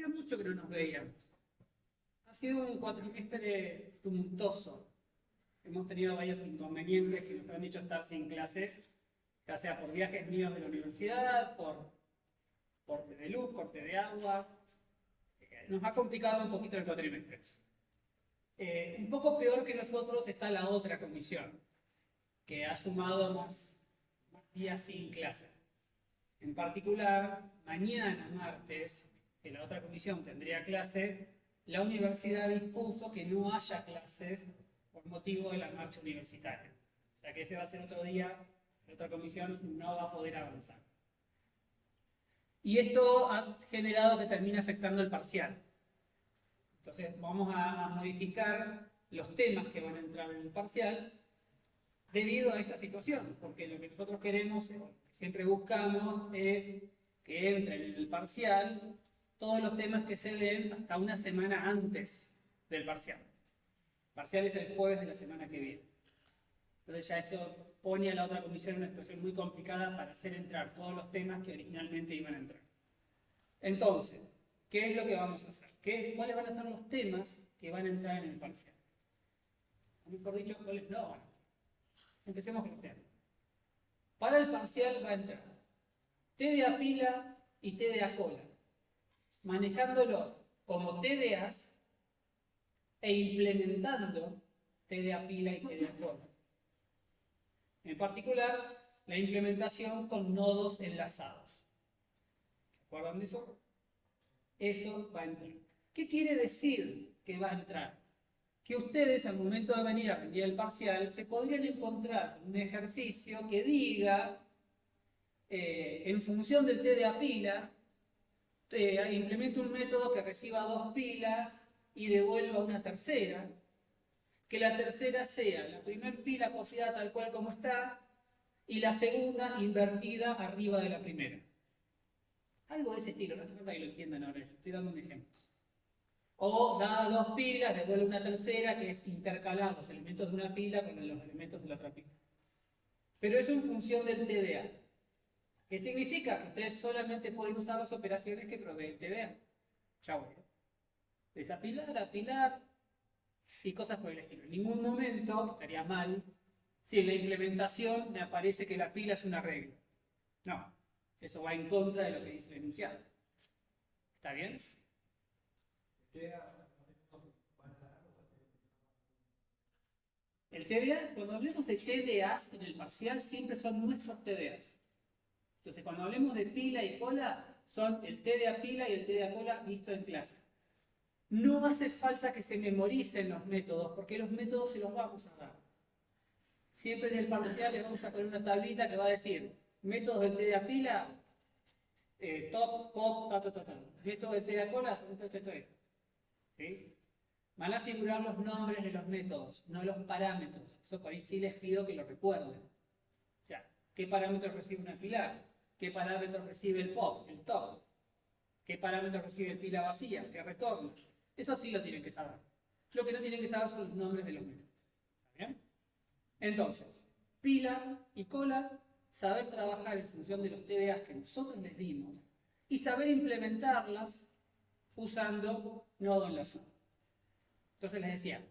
hacía mucho que no nos veíamos. Ha sido un cuatrimestre tumultuoso. Hemos tenido varios inconvenientes que nos han hecho estar sin clases, ya sea por viajes míos de la universidad, por corte de luz, corte de agua. Nos ha complicado un poquito el cuatrimestre. Un poco peor que nosotros está la otra comisión, que ha sumado más días sin clase. En particular, mañana martes, que la otra comisión tendría clase, la universidad dispuso que no haya clases por motivo de la marcha universitaria. O sea que ese va a ser otro día, la otra comisión no va a poder avanzar. Y esto ha generado que termine afectando el parcial. Entonces vamos a modificar los temas que van a entrar en el parcial debido a esta situación, porque lo que nosotros queremos, siempre buscamos, es que entren en el parcial todos los temas que se den hasta una semana antes del parcial. El parcial es el jueves de la semana que viene. Entonces ya esto pone a la otra comisión en una situación muy complicada para hacer entrar todos los temas que originalmente iban a entrar. Entonces, ¿qué es lo que vamos a hacer? ¿Cuáles van a ser los temas que van a entrar en el parcial? O mejor dicho, ¿cuáles no van a entrar? Empecemos con los temas. Para el parcial va a entrar TDA pila y TDA cola, manejándolos como TDAs e implementando TDA pila y TDA cola. En particular, la implementación con nodos enlazados. ¿Se acuerdan de eso? Eso va a entrar. ¿Qué quiere decir que va a entrar? Que ustedes al momento de venir a rendir el parcial se podrían encontrar un ejercicio que diga, en función del TDA pila, implemente un método que reciba 2 pilas y devuelva una tercera, que la tercera sea la primera pila cosida tal cual como está y la segunda invertida arriba de la primera. Algo de ese estilo, no hace falta que lo entiendan ahora eso, estoy dando un ejemplo. O dada 2 pilas, devuelve una tercera que es intercalar los elementos de una pila con los elementos de la otra pila. Pero eso en función del TDA. ¿Qué significa? Que ustedes solamente pueden usar las operaciones que provee el TDA. Ya voy. Desapilar, apilar y cosas por el estilo. En ningún momento estaría mal si en la implementación me aparece que la pila es una regla. No, eso va en contra de lo que dice el enunciado. ¿Está bien? El TDA, cuando hablemos de TDAs en el parcial, siempre son nuestros TDAs. Entonces, cuando hablemos de pila y cola, son el TDA pila y el TDA cola visto en clase. No hace falta que se memoricen los métodos, porque los métodos se los vamos a dar. Siempre en el parcial les vamos a poner una tablita que va a decir métodos del TDA pila, top, pop, métodos del TDA cola, esto. ¿Sí? Van a figurar los nombres de los métodos, no los parámetros. Eso por ahí sí les pido que lo recuerden. O sea, ¿qué parámetros recibe una pilar? ¿Qué parámetros recibe el pop, el top? ¿Qué parámetros recibe el pila vacía? ¿Qué retorno? Eso sí lo tienen que saber. Lo que no tienen que saber son los nombres de los métodos. ¿Está bien? Entonces, pila y cola, saber trabajar en función de los TDAs que nosotros les dimos y saber implementarlas usando nodo enlazado. Entonces les decía,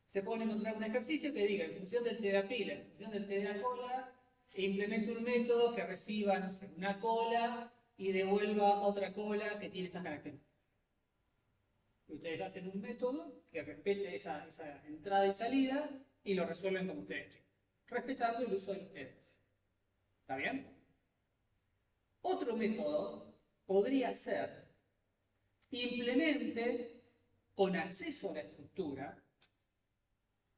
se pueden encontrar un ejercicio que diga en función del TDA pila, en función del TDA cola, e implemente un método que reciba, no sé, una cola y devuelva otra cola que tiene estas características. Ustedes hacen un método que respete esa entrada y salida y lo resuelven como ustedes quieren, respetando el uso de los TDAs. ¿Está bien? Otro método podría ser implemente con acceso a la estructura,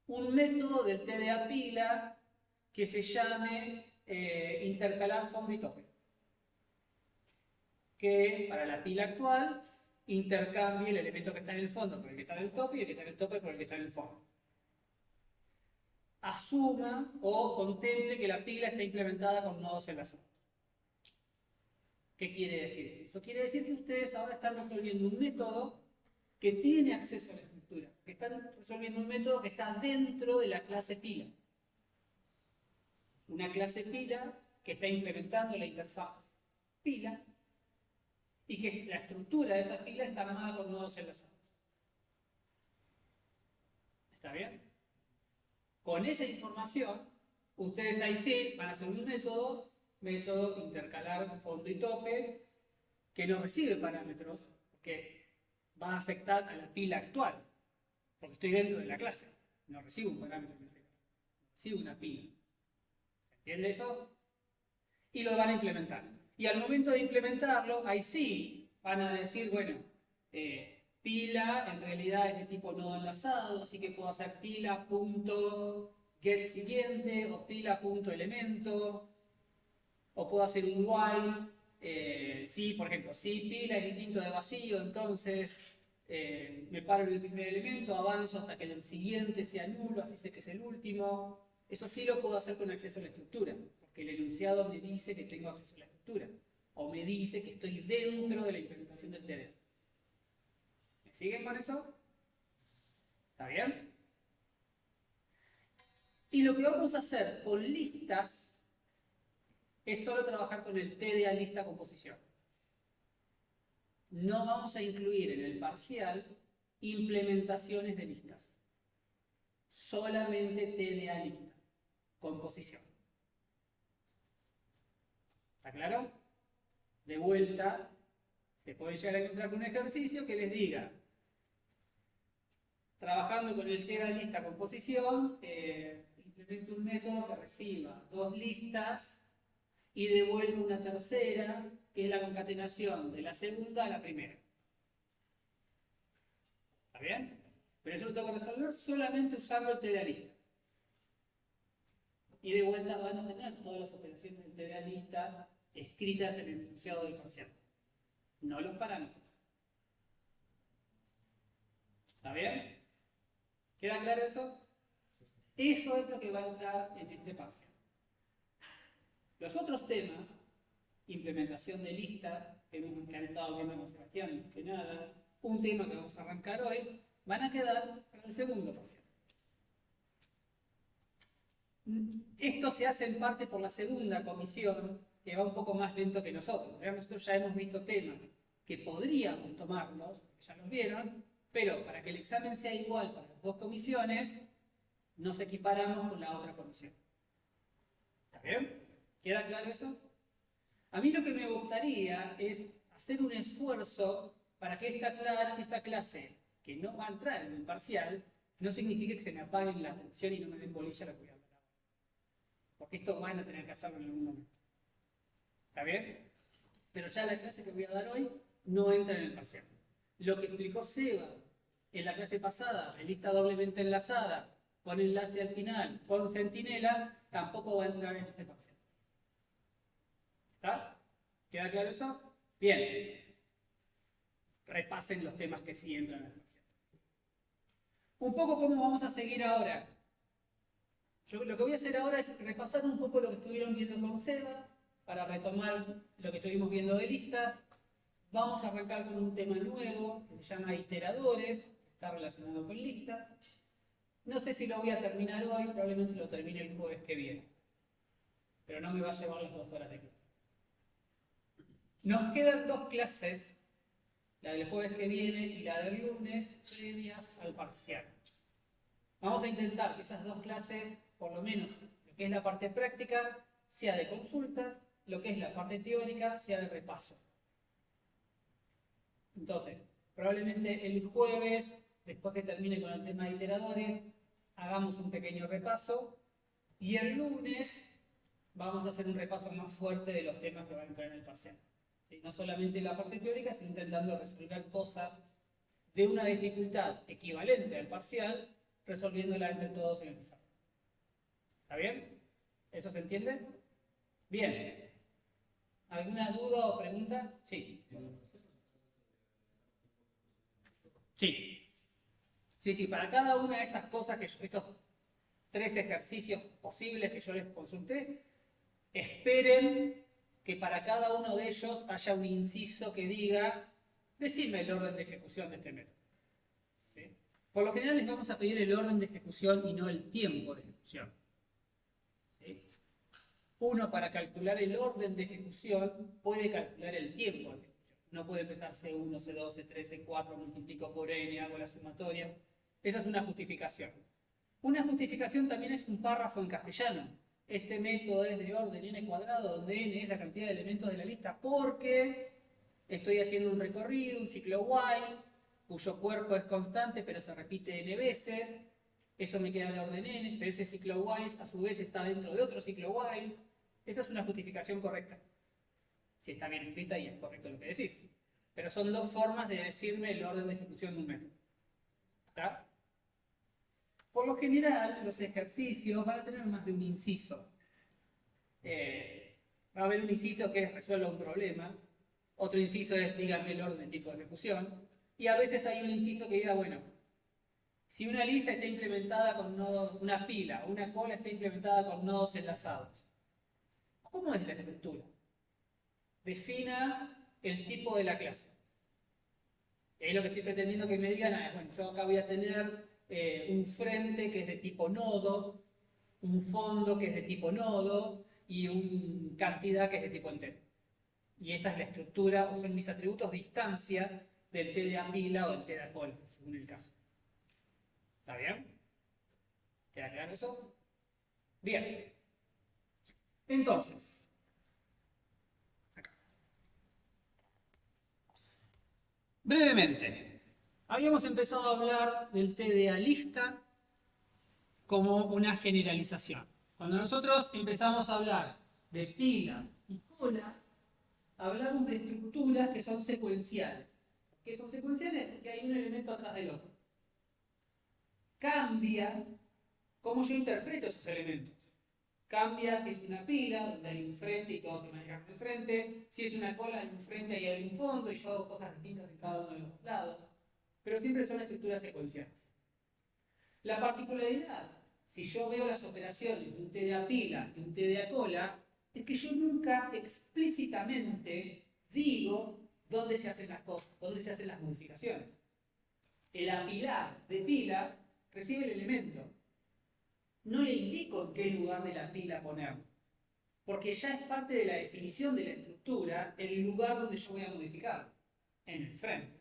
un método del TDA pila que se llame intercalar fondo y tope. Que para la pila actual intercambie el elemento que está en el fondo por el que está en el tope y el que está en el tope por el que está en el fondo. Asuma o contemple que la pila está implementada con nodos enlazados. ¿Qué quiere decir eso? Eso quiere decir que ustedes ahora están resolviendo un método que tiene acceso a la estructura, que están resolviendo un método que está dentro de la clase pila. Una clase pila que está implementando la interfaz pila y que la estructura de esa pila está armada con nodos enlazados. ¿Está bien? Con esa información, ustedes ahí sí van a hacer un método intercalar fondo y tope, que no recibe parámetros, que va a afectar a la pila actual, porque estoy dentro de la clase, no recibo un parámetro en ese caso, recibo una pila. ¿Se entiende eso? Y lo van a implementar. Y al momento de implementarlo, ahí sí van a decir, bueno, pila en realidad es de tipo nodo enlazado, así que puedo hacer pila.get siguiente o pila.elemento, o puedo hacer un while. Si, por ejemplo, si pila es distinto de vacío, entonces me paro en el primer elemento, avanzo hasta que el siguiente sea nulo, así sé que es el último. Eso sí lo puedo hacer con acceso a la estructura, porque el enunciado me dice que tengo acceso a la estructura, o me dice que estoy dentro de la implementación del TD. ¿Me siguen con eso? ¿Está bien? Y lo que vamos a hacer con listas es solo trabajar con el TDA lista composición. No vamos a incluir en el parcial implementaciones de listas. Solamente TDA lista, composición. ¿Está claro? De vuelta, se puede llegar a encontrar con un ejercicio que les diga, trabajando con el TDA lista composición, implemento un método que reciba 2 listas y devuelve una tercera, que es la concatenación de la segunda a la primera. ¿Está bien? Pero eso lo tengo que resolver solamente usando el TDA lista. Y de vuelta van a tener todas las operaciones del TDA lista escritas en el enunciado del parcial, no los parámetros. ¿Está bien? ¿Queda claro eso? Eso es lo que va a entrar en este parcial. Los otros temas, implementación de listas, que han estado viendo con Sebastián, más que nada, un tema que vamos a arrancar hoy, van a quedar para el segundo parcial. Esto se hace en parte por la segunda comisión, que va un poco más lento que nosotros. Nosotros ya hemos visto temas que podríamos tomarlos, ya los vieron, pero para que el examen sea igual para las 2 comisiones, nos equiparamos con la otra comisión. ¿Está bien? ¿Queda claro eso? A mí lo que me gustaría es hacer un esfuerzo para que esta clase, que no va a entrar en el parcial, no signifique que se me apaguen la atención y no me den bolilla la cuidado. Porque esto van a tener que hacerlo en algún momento. ¿Está bien? Pero ya la clase que voy a dar hoy no entra en el parcial. Lo que explicó Seba en la clase pasada, de lista doblemente enlazada, con enlace al final, con centinela, tampoco va a entrar en este parcial. ¿Está? ¿Queda claro eso? Bien. Repasen los temas que sí entran en el parcial. Un poco cómo vamos a seguir ahora. Yo lo que voy a hacer ahora es repasar un poco lo que estuvieron viendo con Seba, para retomar lo que estuvimos viendo de listas. Vamos a arrancar con un tema nuevo, que se llama iteradores, está relacionado con listas. No sé si lo voy a terminar hoy, probablemente lo termine el jueves que viene. Pero no me va a llevar las 2 horas de clase. Nos quedan 2 clases, la del jueves que viene y la del lunes, previas al parcial. Vamos a intentar que esas 2 clases, por lo menos lo que es la parte práctica, sea de consultas, lo que es la parte teórica, sea de repaso. Entonces, probablemente el jueves, después que termine con el tema de iteradores, hagamos un pequeño repaso, y el lunes vamos a hacer un repaso más fuerte de los temas que van a entrar en el parcial. ¿Sí? No solamente la parte teórica, sino intentando resolver cosas de una dificultad equivalente al parcial, resolviéndola entre todos en el examen. ¿Está bien? ¿Eso se entiende? Bien. ¿Alguna duda o pregunta? Sí. Sí, para cada una de estas cosas, estos 3 ejercicios posibles que yo les consulté, esperen que para cada uno de ellos haya un inciso que diga, decime el orden de ejecución de este método. ¿Sí? Por lo general les vamos a pedir el orden de ejecución y no el tiempo de ejecución. ¿Sí? Uno, para calcular el orden de ejecución, puede calcular el tiempo de ejecución. no puede empezar C1, C2, C3, C4, multiplico por n, hago la sumatoria. Esa es una justificación. Una justificación también es un párrafo en castellano. Este método es de orden n cuadrado, donde n es la cantidad de elementos de la lista, porque estoy haciendo un recorrido, un ciclo while, cuyo cuerpo es constante, pero se repite n veces. Eso me queda de orden n, pero ese ciclo while a su vez está dentro de otro ciclo while. Esa es una justificación correcta. Si está bien escrita y es correcto lo que decís. Pero son dos formas de decirme el orden de ejecución de un método. ¿Está? Por lo general, los ejercicios van a tener más de un inciso. Va a haber un inciso que es resuelva un problema, otro inciso es díganme el orden de tipo de ejecución, y a veces hay un inciso que diga, bueno, si una lista está implementada con nodos, una pila o una cola está implementada con nodos enlazados, ¿cómo es la estructura? Defina el tipo de la clase. Y ahí lo que estoy pretendiendo que me digan es, bueno, yo acá voy a tener un frente que es de tipo nodo, un fondo que es de tipo nodo y una cantidad que es de tipo entero. Y esa es la estructura, o son mis atributos de instancia del TDA pila o del TDA cola, según el caso. ¿Está bien? ¿Queda claro eso? Bien. Entonces, acá. Brevemente, habíamos empezado a hablar del TDA lista como una generalización. Cuando nosotros empezamos a hablar de pila y cola, hablamos de estructuras que son secuenciales. ¿Qué son secuenciales? Porque hay un elemento atrás del otro. Cambia cómo yo interpreto esos elementos. Cambia si es una pila, donde hay un frente y todos se manejan con el frente. Si es una cola, hay un frente y hay un fondo, y yo hago cosas distintas en cada uno de los lados. Pero siempre son estructuras secuenciales. La particularidad, si yo veo las operaciones de un TDA pila y un TDA cola, es que yo nunca explícitamente digo dónde se hacen las cosas, dónde se hacen las modificaciones. El apilar de pila recibe el elemento. No le indico en qué lugar de la pila ponerlo, porque ya es parte de la definición de la estructura el lugar donde yo voy a modificarlo, en el frente.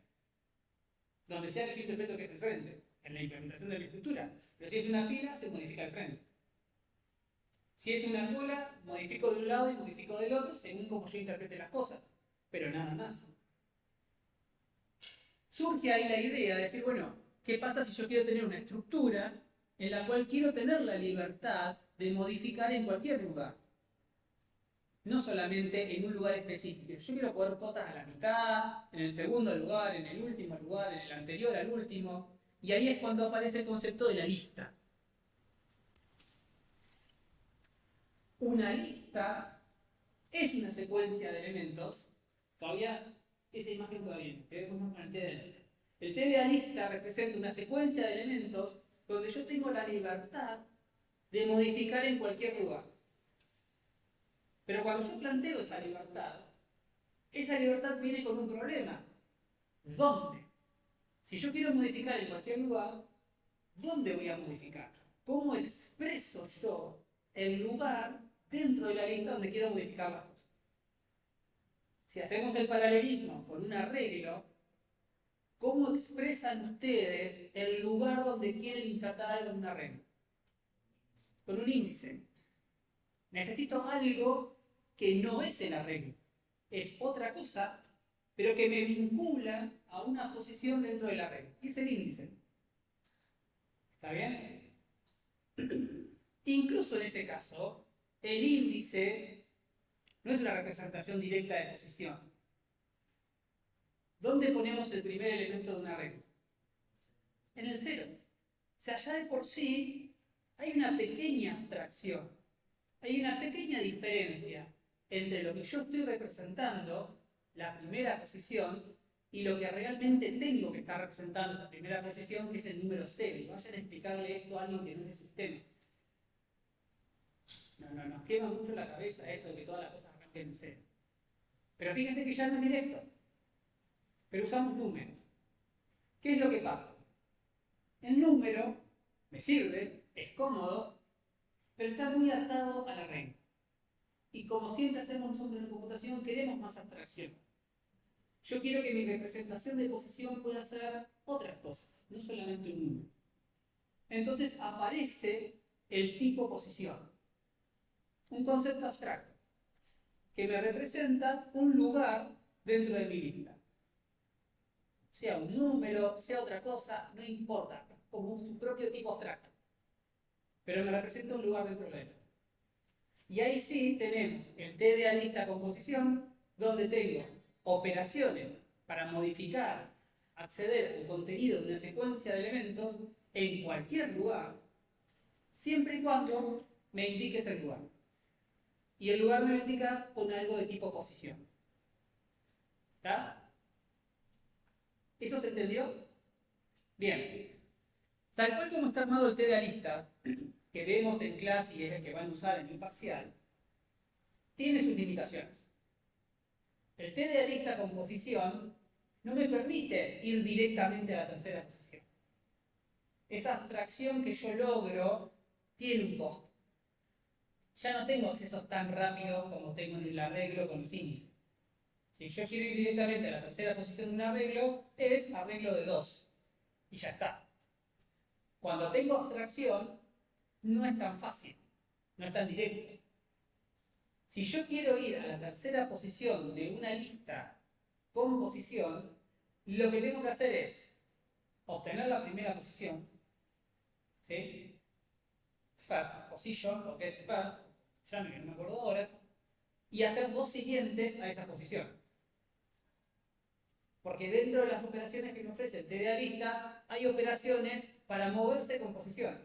Donde sea que yo interpreto que es el frente, en la implementación de la estructura. Pero si es una pila, se modifica el frente. Si es una cola, modifico de un lado y modifico del otro según como yo interprete las cosas. Pero nada más. Surge ahí la idea de decir, bueno, ¿qué pasa si yo quiero tener una estructura en la cual quiero tener la libertad de modificar en cualquier lugar? No solamente en un lugar específico. Yo quiero poner cosas a la mitad, en el segundo lugar, en el último lugar, en el anterior al último. Y ahí es cuando aparece el concepto de la lista. Una lista es una secuencia de elementos. Todavía, esa imagen todavía no. Quedémonos con el TDA lista. El TDA lista representa una secuencia de elementos donde yo tengo la libertad de modificar en cualquier lugar. Pero cuando yo planteo esa libertad viene con un problema. ¿Dónde? Si yo quiero modificar en cualquier lugar, ¿dónde voy a modificar? ¿Cómo expreso yo el lugar dentro de la lista donde quiero modificar las cosas? Si hacemos el paralelismo con un arreglo, ¿cómo expresan ustedes el lugar donde quieren insertar algo en un arreglo? Con un índice. Necesito algo que no es el arreglo. Es otra cosa, pero que me vincula a una posición dentro del arreglo. Y es el índice. ¿Está bien? Incluso en ese caso, el índice no es una representación directa de posición. ¿Dónde ponemos el primer elemento de un arreglo? En el 0. O sea, ya de por sí hay una pequeña abstracción, hay una pequeña diferencia entre lo que yo estoy representando, la primera posición, y lo que realmente tengo que estar representando esa primera posición, que es el número 0. Y vayan a explicarle esto a alguien que no es del sistema. No, nos quema mucho la cabeza esto de que todas las cosas arranquen en 0. Pero fíjense que ya no es directo. Pero usamos números. ¿Qué es lo que pasa? El número me sirve, es cómodo, pero está muy atado a la regla. Y como siempre hacemos nosotros en computación, queremos más abstracción. Yo quiero que mi representación de posición pueda ser otras cosas, no solamente un número. Entonces aparece el tipo posición, un concepto abstracto, que me representa un lugar dentro de mi lista. Sea un número, sea otra cosa, no importa, es como su propio tipo abstracto. Pero me representa un lugar dentro de la lista. Y ahí sí tenemos el TDA lista composición, donde tengo operaciones para modificar, acceder al contenido de una secuencia de elementos en cualquier lugar, siempre y cuando me indiques el lugar. Y el lugar me lo indicas con algo de tipo posición. ¿Está? ¿Eso se entendió? Bien. Tal cual como está armado el TDA lista, que vemos en clase y es el que van a usar en el parcial, tiene sus limitaciones. El TDA lista composición no me permite ir directamente a la tercera posición. Esa abstracción que yo logro tiene un costo. Ya no tengo accesos tan rápidos como tengo en el arreglo con los índices. Si yo quiero ir directamente a la tercera posición de un arreglo, es arreglo de 2. Y ya está. Cuando tengo abstracción, no es tan fácil, no es tan directo. Si yo quiero ir a la tercera posición de una lista con posición, lo que tengo que hacer es obtener la primera posición, ¿sí? First position o get first, ya no me acuerdo ahora, y hacer dos siguientes a esa posición. Porque dentro de las operaciones que me ofrece el TDA lista, hay operaciones para moverse con posiciones.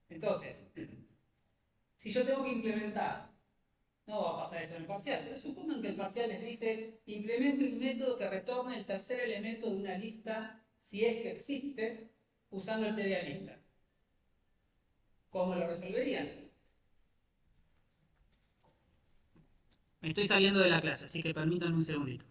Entonces, si yo tengo que implementar, no va a pasar esto en el parcial, pero supongan que el parcial les dice, implemente un método que retorne el tercer elemento de una lista, si es que existe, usando el TDA lista. ¿Cómo lo resolverían? Me estoy saliendo de la clase, así que permítanme un segundito.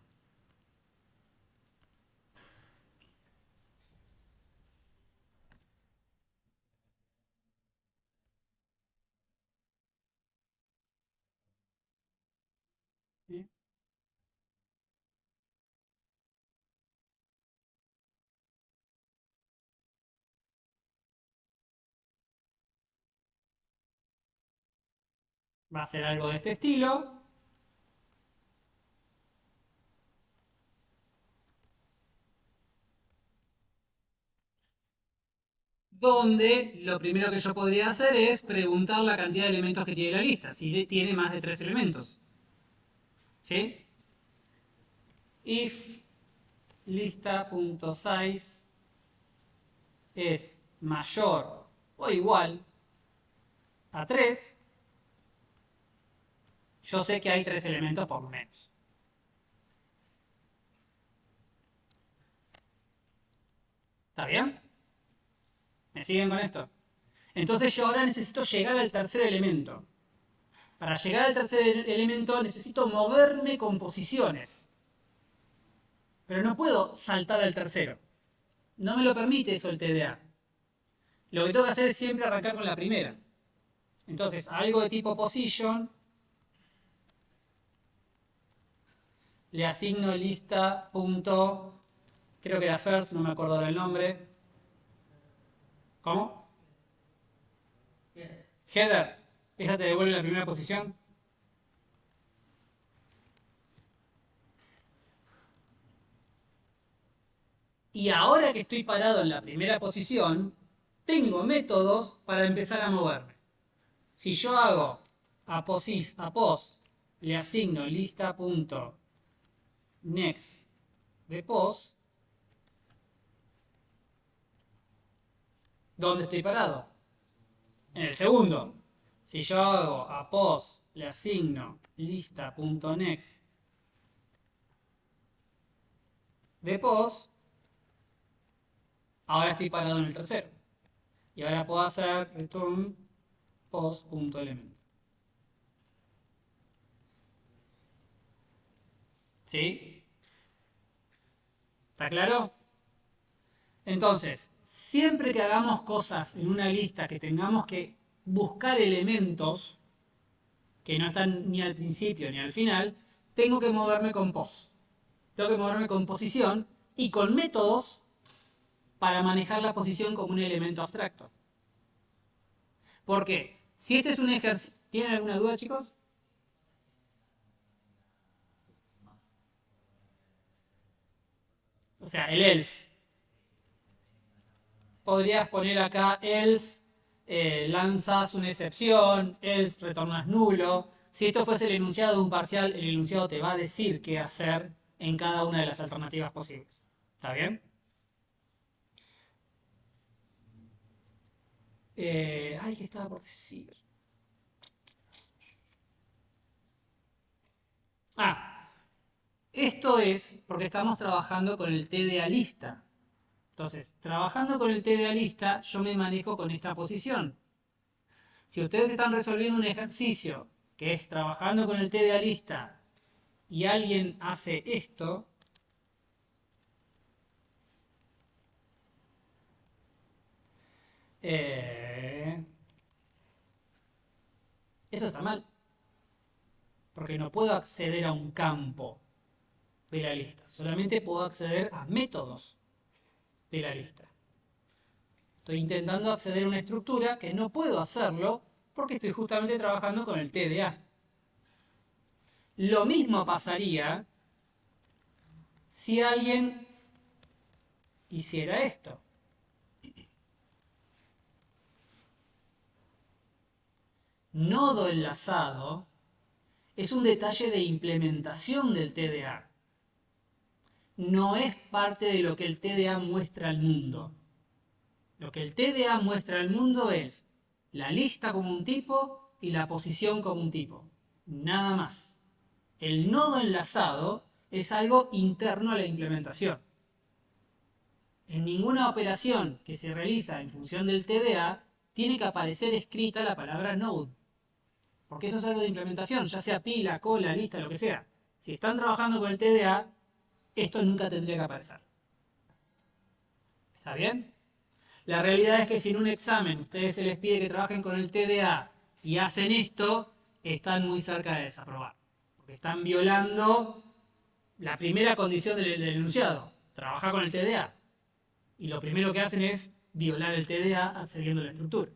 ¿Sí? Va a ser algo de este estilo. Donde lo primero que yo podría hacer es preguntar la cantidad de elementos que tiene la lista, si tiene más de 3 elementos. ¿Sí? If lista.size es mayor o igual a 3, yo sé que hay 3 elementos por lo menos. ¿Está bien? ¿Me siguen con esto? Entonces yo ahora necesito llegar al tercer elemento. Para llegar al tercer elemento necesito moverme con posiciones. Pero no puedo saltar al tercero. No me lo permite eso el TDA. Lo que tengo que hacer es siempre arrancar con la primera. Entonces, algo de tipo position, le asigno lista punto, creo que era first, no me acuerdo ahora el nombre. ¿Cómo? Header. ¿Esa te devuelve la primera posición? Y ahora que estoy parado en la primera posición, tengo métodos para empezar a moverme. Si yo hago a pos, le asigno lista.next de pos, ¿dónde estoy parado? En el segundo. Si yo hago a pos, le asigno lista.next de pos, ahora estoy parado en el tercero. Y ahora puedo hacer return pos.element. ¿Sí? ¿Está claro? Entonces, siempre que hagamos cosas en una lista que tengamos que buscar elementos que no están ni al principio ni al final, tengo que moverme con pos. Tengo que moverme con posición y con métodos para manejar la posición como un elemento abstracto. ¿Por qué? Si este es un ejercicio... ¿Tienen alguna duda, chicos? O sea, el else. Podrías poner acá else, lanzas una excepción, else retornas nulo. Si esto fuese el enunciado de un parcial, el enunciado te va a decir qué hacer en cada una de las alternativas posibles. ¿Está bien? ¿Qué estaba por decir? Ah, esto es porque estamos trabajando con el TDA lista. Entonces, trabajando con el TDA lista, yo me manejo con esta posición. Si ustedes están resolviendo un ejercicio que es trabajando con el TDA lista y alguien hace esto, eh, eso está mal, porque no puedo acceder a un campo de la lista, solamente puedo acceder a métodos de la lista. Estoy intentando acceder a una estructura que no puedo hacerlo porque estoy justamente trabajando con el TDA. Lo mismo pasaría si alguien hiciera esto. Nodo enlazado es un detalle de implementación del TDA. No es parte de lo que el TDA muestra al mundo. Lo que el TDA muestra al mundo es la lista como un tipo y la posición como un tipo. Nada más. El nodo enlazado es algo interno a la implementación. En ninguna operación que se realiza en función del TDA tiene que aparecer escrita la palabra node. Porque eso es algo de implementación, ya sea pila, cola, lista, lo que sea. Si están trabajando con el TDA, esto nunca tendría que aparecer. ¿Está bien? La realidad es que si en un examen ustedes se les pide que trabajen con el TDA y hacen esto, están muy cerca de desaprobar. Porque están violando la primera condición del enunciado, trabajar con el TDA. Y lo primero que hacen es violar el TDA accediendo a la estructura.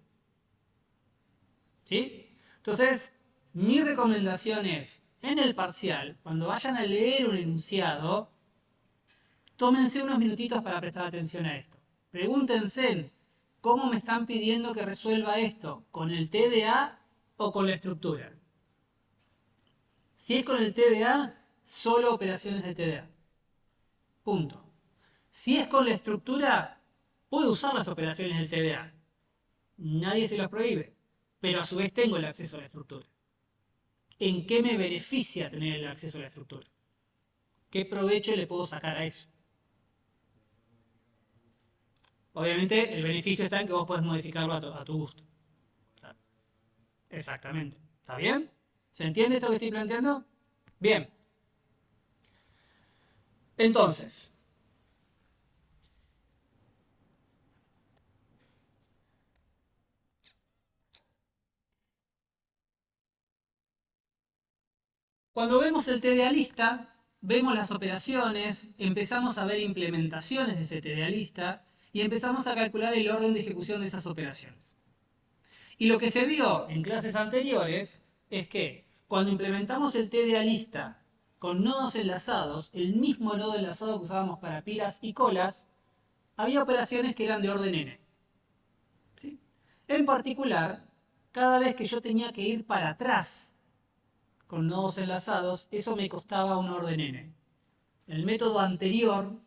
¿Sí? Entonces, mi recomendación es, en el parcial, cuando vayan a leer un enunciado, tómense unos minutitos para prestar atención a esto. Pregúntense, ¿cómo me están pidiendo que resuelva esto? ¿Con el TDA o con la estructura? Si es con el TDA, solo operaciones de TDA. Punto. Si es con la estructura, puedo usar las operaciones del TDA. Nadie se los prohíbe, pero a su vez tengo el acceso a la estructura. ¿En qué me beneficia tener el acceso a la estructura? ¿Qué provecho le puedo sacar a eso? Obviamente el beneficio está en que vos podés modificarlo a tu gusto. Exactamente. ¿Está bien? ¿Se entiende esto que estoy planteando? Bien. Entonces, cuando vemos el TDA lista, vemos las operaciones, empezamos a ver implementaciones de ese TDA lista y empezamos a calcular el orden de ejecución de esas operaciones. Y lo que se vio en clases anteriores es que cuando implementamos el TDA lista con nodos enlazados, el mismo nodo enlazado que usábamos para pilas y colas, había operaciones que eran de orden n. ¿Sí? En particular, cada vez que yo tenía que ir para atrás con nodos enlazados, eso me costaba un orden n. El método anterior,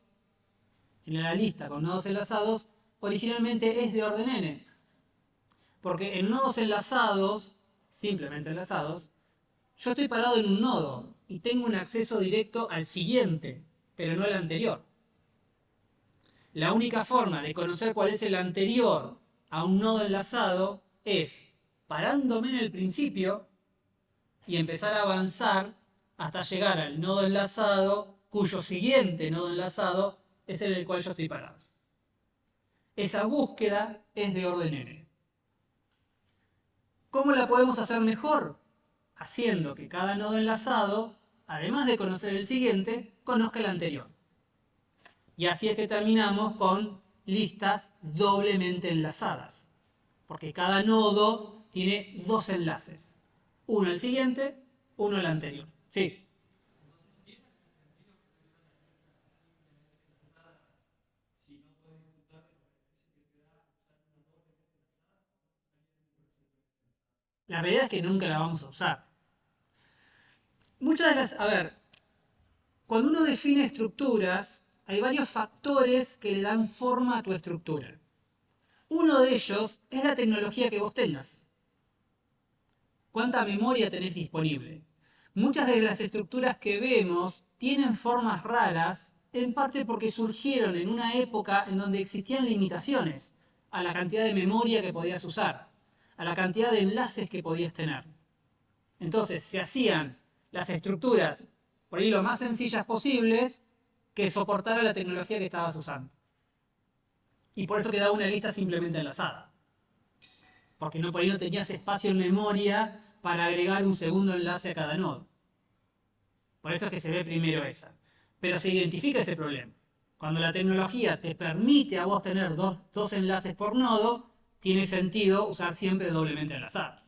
en la lista con nodos enlazados, originalmente es de orden n. Porque en nodos enlazados, simplemente enlazados, yo estoy parado en un nodo y tengo un acceso directo al siguiente, pero no al anterior. La única forma de conocer cuál es el anterior a un nodo enlazado es parándome en el principio y empezar a avanzar hasta llegar al nodo enlazado cuyo siguiente nodo enlazado es el cual yo estoy parado. Esa búsqueda es de orden n. ¿Cómo la podemos hacer mejor? Haciendo que cada nodo enlazado además de conocer el siguiente, conozca el anterior. Y así es que terminamos con listas doblemente enlazadas, porque cada nodo tiene dos enlaces. Uno al siguiente, uno al anterior. Sí. La realidad es que nunca la vamos a usar. Muchas de las... A ver, cuando uno define estructuras, hay varios factores que le dan forma a tu estructura. Uno de ellos es la tecnología que vos tengas. ¿Cuánta memoria tenés disponible? Muchas de las estructuras que vemos tienen formas raras, en parte porque surgieron en una época en donde existían limitaciones a la cantidad de memoria que podías usar, a la cantidad de enlaces que podías tener. Entonces, se hacían las estructuras por ahí lo más sencillas posibles que soportara la tecnología que estabas usando. Y por eso quedaba una lista simplemente enlazada. Porque por ahí no tenías espacio en memoria para agregar un segundo enlace a cada nodo. Por eso es que se ve primero esa. Pero se identifica ese problema. Cuando la tecnología te permite a vos tener dos enlaces por nodo, tiene sentido usar siempre doblemente enlazado.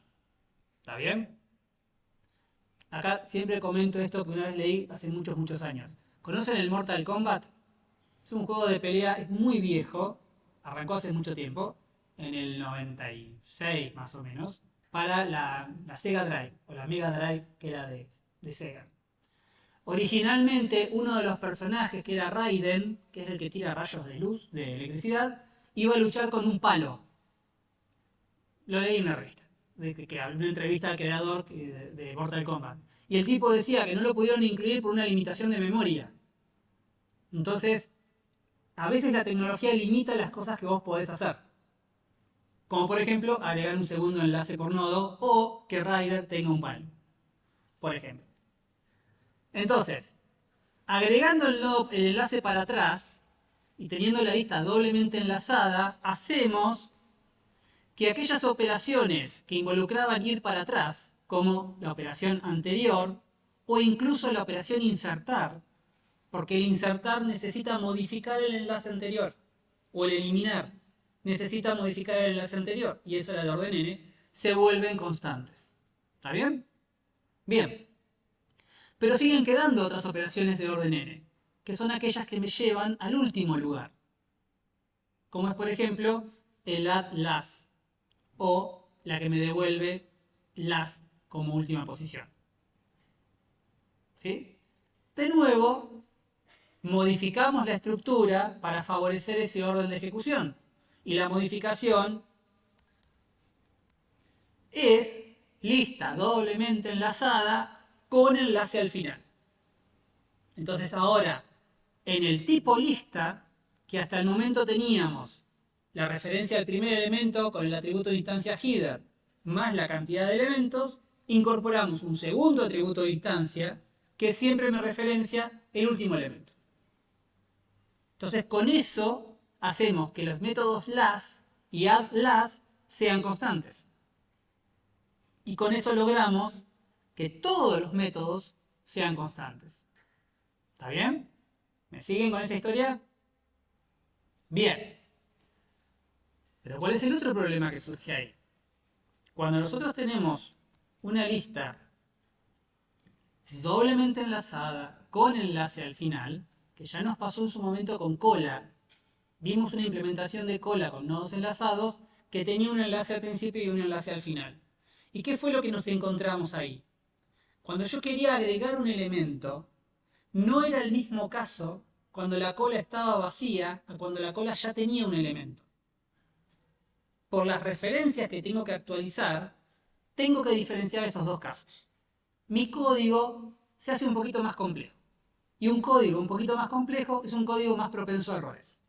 ¿Está bien? Acá siempre comento esto que una vez leí hace muchos, muchos años. ¿Conocen el Mortal Kombat? Es un juego de pelea, es muy viejo, arrancó hace mucho tiempo, en el 96 más o menos, para la Sega Drive, o la Mega Drive que era de Sega. Originalmente uno de los personajes, que era Raiden, que es el que tira rayos de luz, de electricidad, iba a luchar con un palo. Lo leí en una revista, una entrevista al creador de Mortal Kombat. Y el tipo decía que no lo pudieron incluir por una limitación de memoria. Entonces, a veces la tecnología limita las cosas que vos podés hacer. Como por ejemplo, agregar un segundo enlace por nodo o que Raiden tenga un palo. Por ejemplo. Entonces, agregando el enlace para atrás y teniendo la lista doblemente enlazada, hacemos que aquellas operaciones que involucraban ir para atrás, como la operación anterior o incluso la operación insertar, porque el insertar necesita modificar el enlace anterior, o el eliminar necesita modificar el enlace anterior, y eso era de orden n, se vuelven constantes. ¿Está bien? Bien. Pero siguen quedando otras operaciones de orden n, que son aquellas que me llevan al último lugar, como es por ejemplo el add last, o la que me devuelve last como última posición. ¿Sí? De nuevo, modificamos la estructura para favorecer ese orden de ejecución. Y la modificación es lista doblemente enlazada con enlace al final. Entonces ahora, en el tipo lista, que hasta el momento teníamos la referencia al primer elemento con el atributo de instancia header más la cantidad de elementos, incorporamos un segundo atributo de instancia que siempre me referencia el último elemento. Entonces con eso hacemos que los métodos last y add last sean constantes. Y con eso logramos que todos los métodos sean constantes. ¿Está bien? ¿Me siguen con esa historia? Bien. Pero ¿cuál es el otro problema que surge ahí? Cuando nosotros tenemos una lista doblemente enlazada con enlace al final, que ya nos pasó en su momento con cola, vimos una implementación de cola con nodos enlazados que tenía un enlace al principio y un enlace al final. ¿Y qué fue lo que nos encontramos ahí? Cuando yo quería agregar un elemento, no era el mismo caso cuando la cola estaba vacía a cuando la cola ya tenía un elemento. Por las referencias que tengo que actualizar, tengo que diferenciar esos dos casos. Mi código se hace un poquito más complejo. Y un código un poquito más complejo es un código más propenso a errores.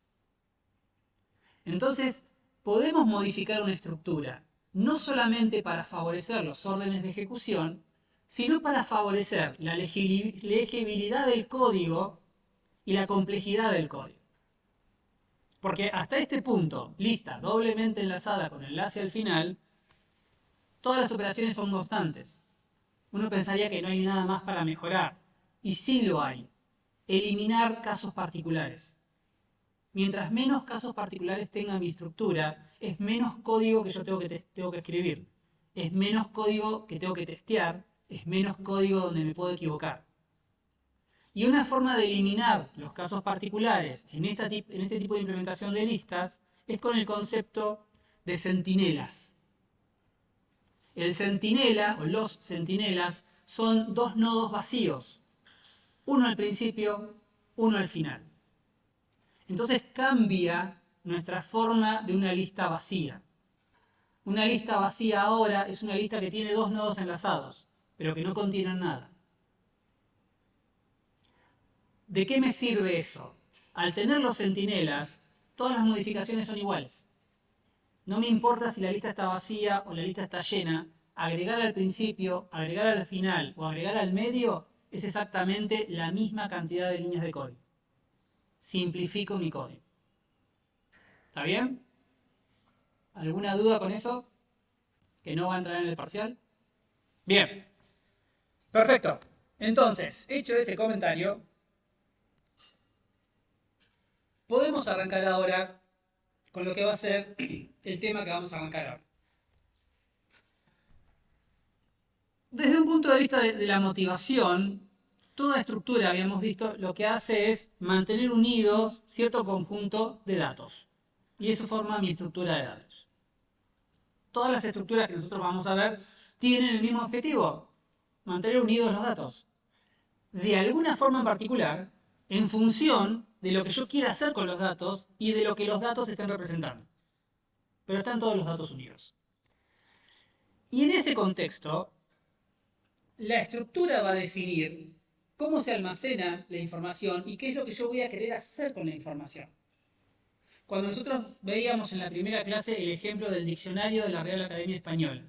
Entonces, podemos modificar una estructura, no solamente para favorecer los órdenes de ejecución, sino para favorecer la legibilidad del código y la complejidad del código. Porque hasta este punto, lista doblemente enlazada con enlace al final, todas las operaciones son constantes. Uno pensaría que no hay nada más para mejorar. y sí lo hay, eliminar casos particulares. Mientras menos casos particulares tenga mi estructura, es menos código que yo tengo que escribir, es menos código que tengo que testear, es menos código donde me puedo equivocar. Y una forma de eliminar los casos particulares en este tipo de implementación de listas es con el concepto de centinelas. El centinela o los centinelas son dos nodos vacíos, uno al principio, uno al final. Entonces cambia nuestra forma de una lista vacía. Una lista vacía ahora es una lista que tiene dos nodos enlazados, pero que no contienen nada. ¿De qué me sirve eso? Al tener los centinelas, todas las modificaciones son iguales. No me importa si la lista está vacía o la lista está llena, agregar al principio, agregar al final o agregar al medio es exactamente la misma cantidad de líneas de código. Simplifico mi código. ¿Está bien? ¿Alguna duda con eso? ¿Que no va a entrar en el parcial? Bien. Perfecto. Entonces, hecho ese comentario, podemos arrancar ahora con lo que va a ser el tema que vamos a arrancar ahora. Desde un punto de vista de la motivación, toda estructura, habíamos visto, lo que hace es mantener unidos cierto conjunto de datos. Y eso forma mi estructura de datos. Todas las estructuras que nosotros vamos a ver tienen el mismo objetivo, mantener unidos los datos. De alguna forma en particular, en función de lo que yo quiera hacer con los datos y de lo que los datos estén representando. Pero están todos los datos unidos. Y en ese contexto, la estructura va a definir cómo se almacena la información y qué es lo que yo voy a querer hacer con la información. Cuando nosotros veíamos en la primera clase el ejemplo del diccionario de la Real Academia Española,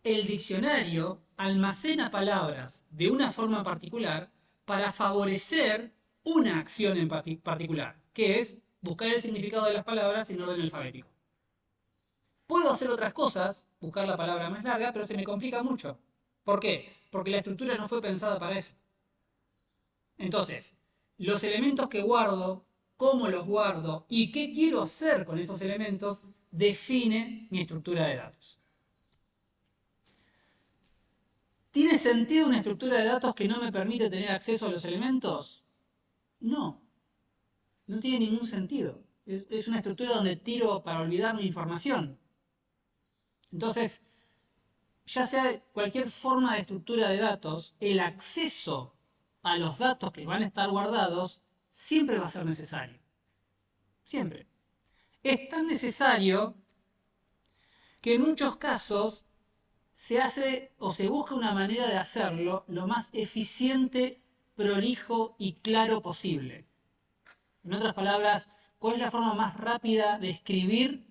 el diccionario almacena palabras de una forma particular para favorecer una acción en particular, que es buscar el significado de las palabras en orden alfabético. Puedo hacer otras cosas, buscar la palabra más larga, pero se me complica mucho. ¿Por qué? Porque la estructura no fue pensada para eso. Entonces, los elementos que guardo, cómo los guardo y qué quiero hacer con esos elementos, define mi estructura de datos. ¿Tiene sentido una estructura de datos que no me permite tener acceso a los elementos? No. No tiene ningún sentido. Es una estructura donde tiro para olvidar mi información. Entonces, ya sea cualquier forma de estructura de datos, el acceso a los datos que van a estar guardados siempre va a ser necesario. Siempre. Es tan necesario que en muchos casos se hace o se busca una manera de hacerlo lo más eficiente, prolijo y claro posible. En otras palabras, ¿cuál es la forma más rápida de escribir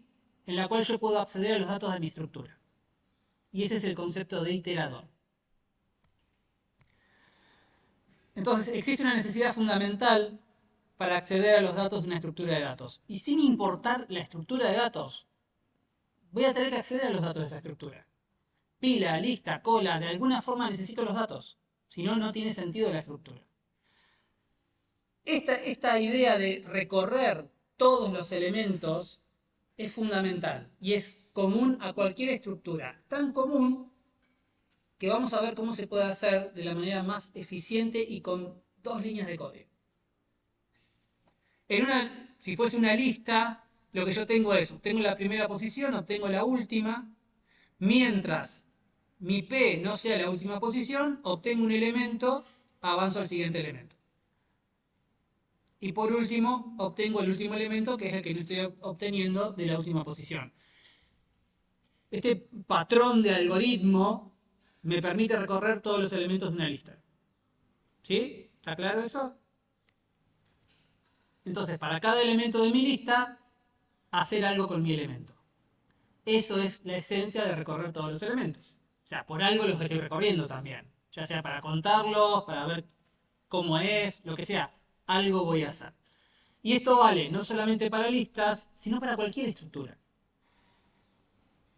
en la cual yo puedo acceder a los datos de mi estructura? Y ese es el concepto de iterador. Entonces, existe una necesidad fundamental para acceder a los datos de una estructura de datos. Y sin importar la estructura de datos, voy a tener que acceder a los datos de esa estructura. Pila, lista, cola, de alguna forma necesito los datos. Si no, no tiene sentido la estructura. Esta idea de recorrer todos los elementos es fundamental y es común a cualquier estructura. Tan común que vamos a ver cómo se puede hacer de la manera más eficiente y con 2 líneas de código. Si fuese una lista, lo que yo tengo es, obtengo la primera posición, obtengo la última, mientras mi P no sea la última posición, obtengo un elemento, avanzo al siguiente elemento. Y por último, obtengo el último elemento, que es el que no estoy obteniendo de la última posición. Este patrón de algoritmo me permite recorrer todos los elementos de una lista. ¿Sí? ¿Está claro eso? Entonces, para cada elemento de mi lista, hacer algo con mi elemento. Eso es la esencia de recorrer todos los elementos. O sea, por algo los estoy recorriendo también. Ya sea para contarlos, para ver cómo es, lo que sea. Algo voy a hacer. Y esto vale no solamente para listas, sino para cualquier estructura.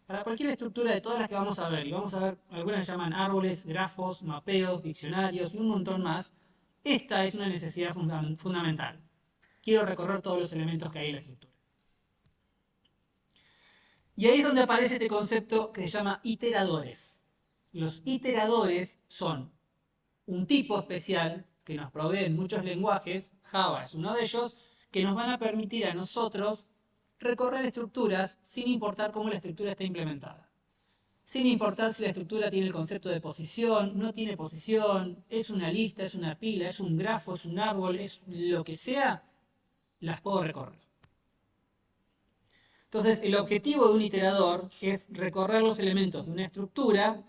Para cualquier estructura de todas las que vamos a ver. Y vamos a ver, algunas llaman árboles, grafos, mapeos, diccionarios y un montón más. Esta es una necesidad fundamental. Quiero recorrer todos los elementos que hay en la estructura. Y ahí es donde aparece este concepto que se llama iteradores. Los iteradores son un tipo especial que nos proveen muchos lenguajes, Java es uno de ellos, que nos van a permitir a nosotros recorrer estructuras sin importar cómo la estructura está implementada. Sin importar si la estructura tiene el concepto de posición, no tiene posición, es una lista, es una pila, es un grafo, es un árbol, es lo que sea, las puedo recorrer. Entonces, el objetivo de un iterador es recorrer los elementos de una estructura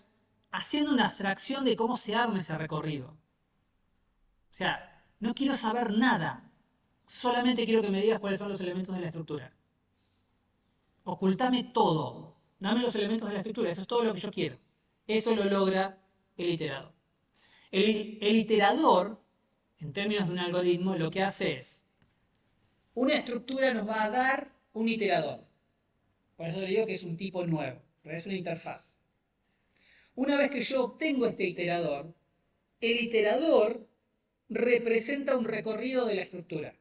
haciendo una abstracción de cómo se arma ese recorrido. O sea, no quiero saber nada, solamente quiero que me digas cuáles son los elementos de la estructura. Ocultame todo, dame los elementos de la estructura, eso es todo lo que yo quiero. Eso lo logra el iterador. El iterador, en términos de un algoritmo, lo que hace es, una estructura nos va a dar un iterador. Por eso le digo que es un tipo nuevo, pero es una interfaz. Una vez que yo obtengo este iterador, el iterador representa un recorrido de la estructura.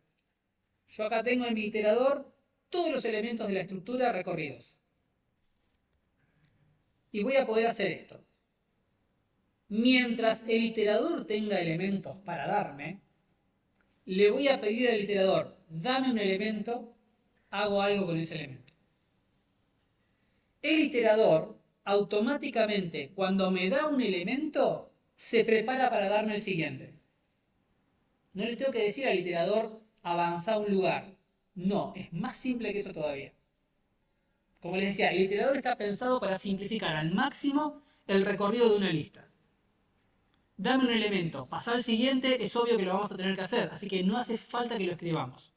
Yo acá tengo en mi iterador todos los elementos de la estructura recorridos. Y voy a poder hacer esto. Mientras el iterador tenga elementos para darme, le voy a pedir al iterador, dame un elemento, hago algo con ese elemento. El iterador, automáticamente, cuando me da un elemento, se prepara para darme el siguiente. No le tengo que decir al iterador, avanza a un lugar. No, es más simple que eso todavía. Como les decía, el iterador está pensado para simplificar al máximo el recorrido de una lista. Dame un elemento, pasar al siguiente, es obvio que lo vamos a tener que hacer, así que no hace falta que lo escribamos.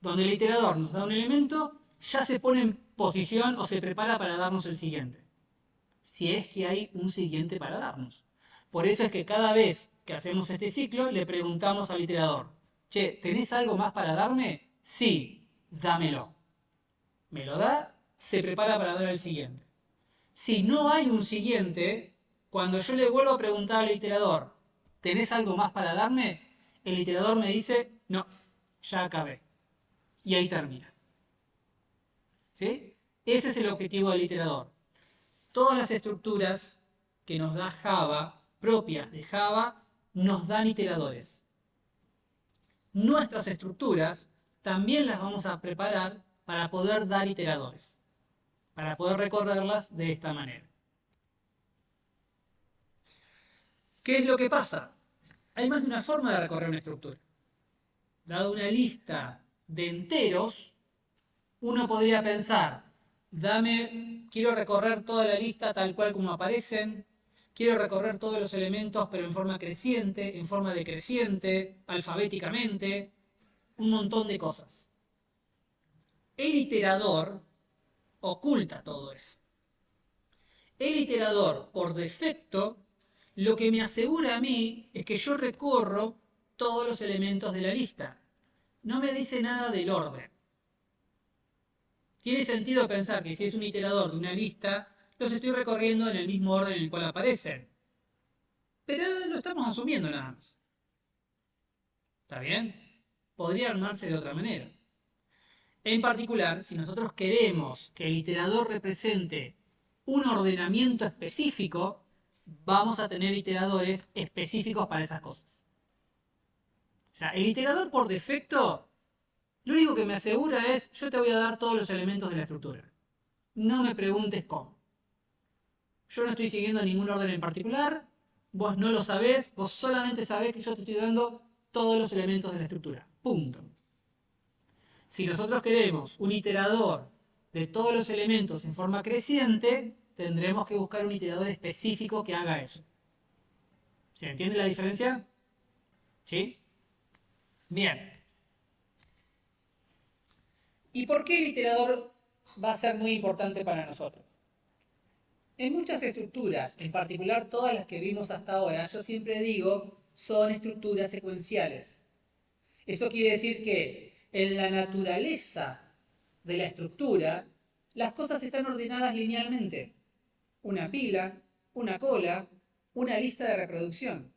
Donde el iterador nos da un elemento, ya se pone en posición o se prepara para darnos el siguiente. Si es que hay un siguiente para darnos. Por eso es que cada vez que hacemos este ciclo, le preguntamos al iterador, che, ¿tenés algo más para darme? Sí, dámelo. Me lo da, se prepara para dar el siguiente. Si no hay un siguiente, cuando yo le vuelvo a preguntar al iterador, ¿tenés algo más para darme? El iterador me dice, no, ya acabé. Y ahí termina. ¿Sí? Ese es el objetivo del iterador. Todas las estructuras que nos da Java, propias de Java, nos dan iteradores. Nuestras estructuras también las vamos a preparar para poder dar iteradores, para poder recorrerlas de esta manera. ¿Qué es lo que pasa? Hay más de una forma de recorrer una estructura. Dado una lista de enteros, uno podría pensar, quiero recorrer toda la lista tal cual como aparecen, quiero recorrer todos los elementos pero en forma creciente, en forma decreciente, alfabéticamente, un montón de cosas. El iterador oculta todo eso. El iterador, por defecto, lo que me asegura a mí es que yo recorro todos los elementos de la lista. No me dice nada del orden. Tiene sentido pensar que si es un iterador de una lista, los estoy recorriendo en el mismo orden en el cual aparecen. Pero lo estamos asumiendo nada más. ¿Está bien? Podría armarse de otra manera. En particular, si nosotros queremos que el iterador represente un ordenamiento específico, vamos a tener iteradores específicos para esas cosas. O sea, el iterador por defecto, lo único que me asegura es, yo te voy a dar todos los elementos de la estructura. No me preguntes cómo. Yo no estoy siguiendo ningún orden en particular, vos no lo sabés, vos solamente sabés que yo te estoy dando todos los elementos de la estructura. Punto. Si nosotros queremos un iterador de todos los elementos en forma creciente, tendremos que buscar un iterador específico que haga eso. ¿Se entiende la diferencia? ¿Sí? Bien. ¿Y por qué el iterador va a ser muy importante para nosotros? En muchas estructuras, en particular todas las que vimos hasta ahora, yo siempre digo, son estructuras secuenciales. Eso quiere decir que en la naturaleza de la estructura, las cosas están ordenadas linealmente. Una pila, una cola, una lista de reproducción.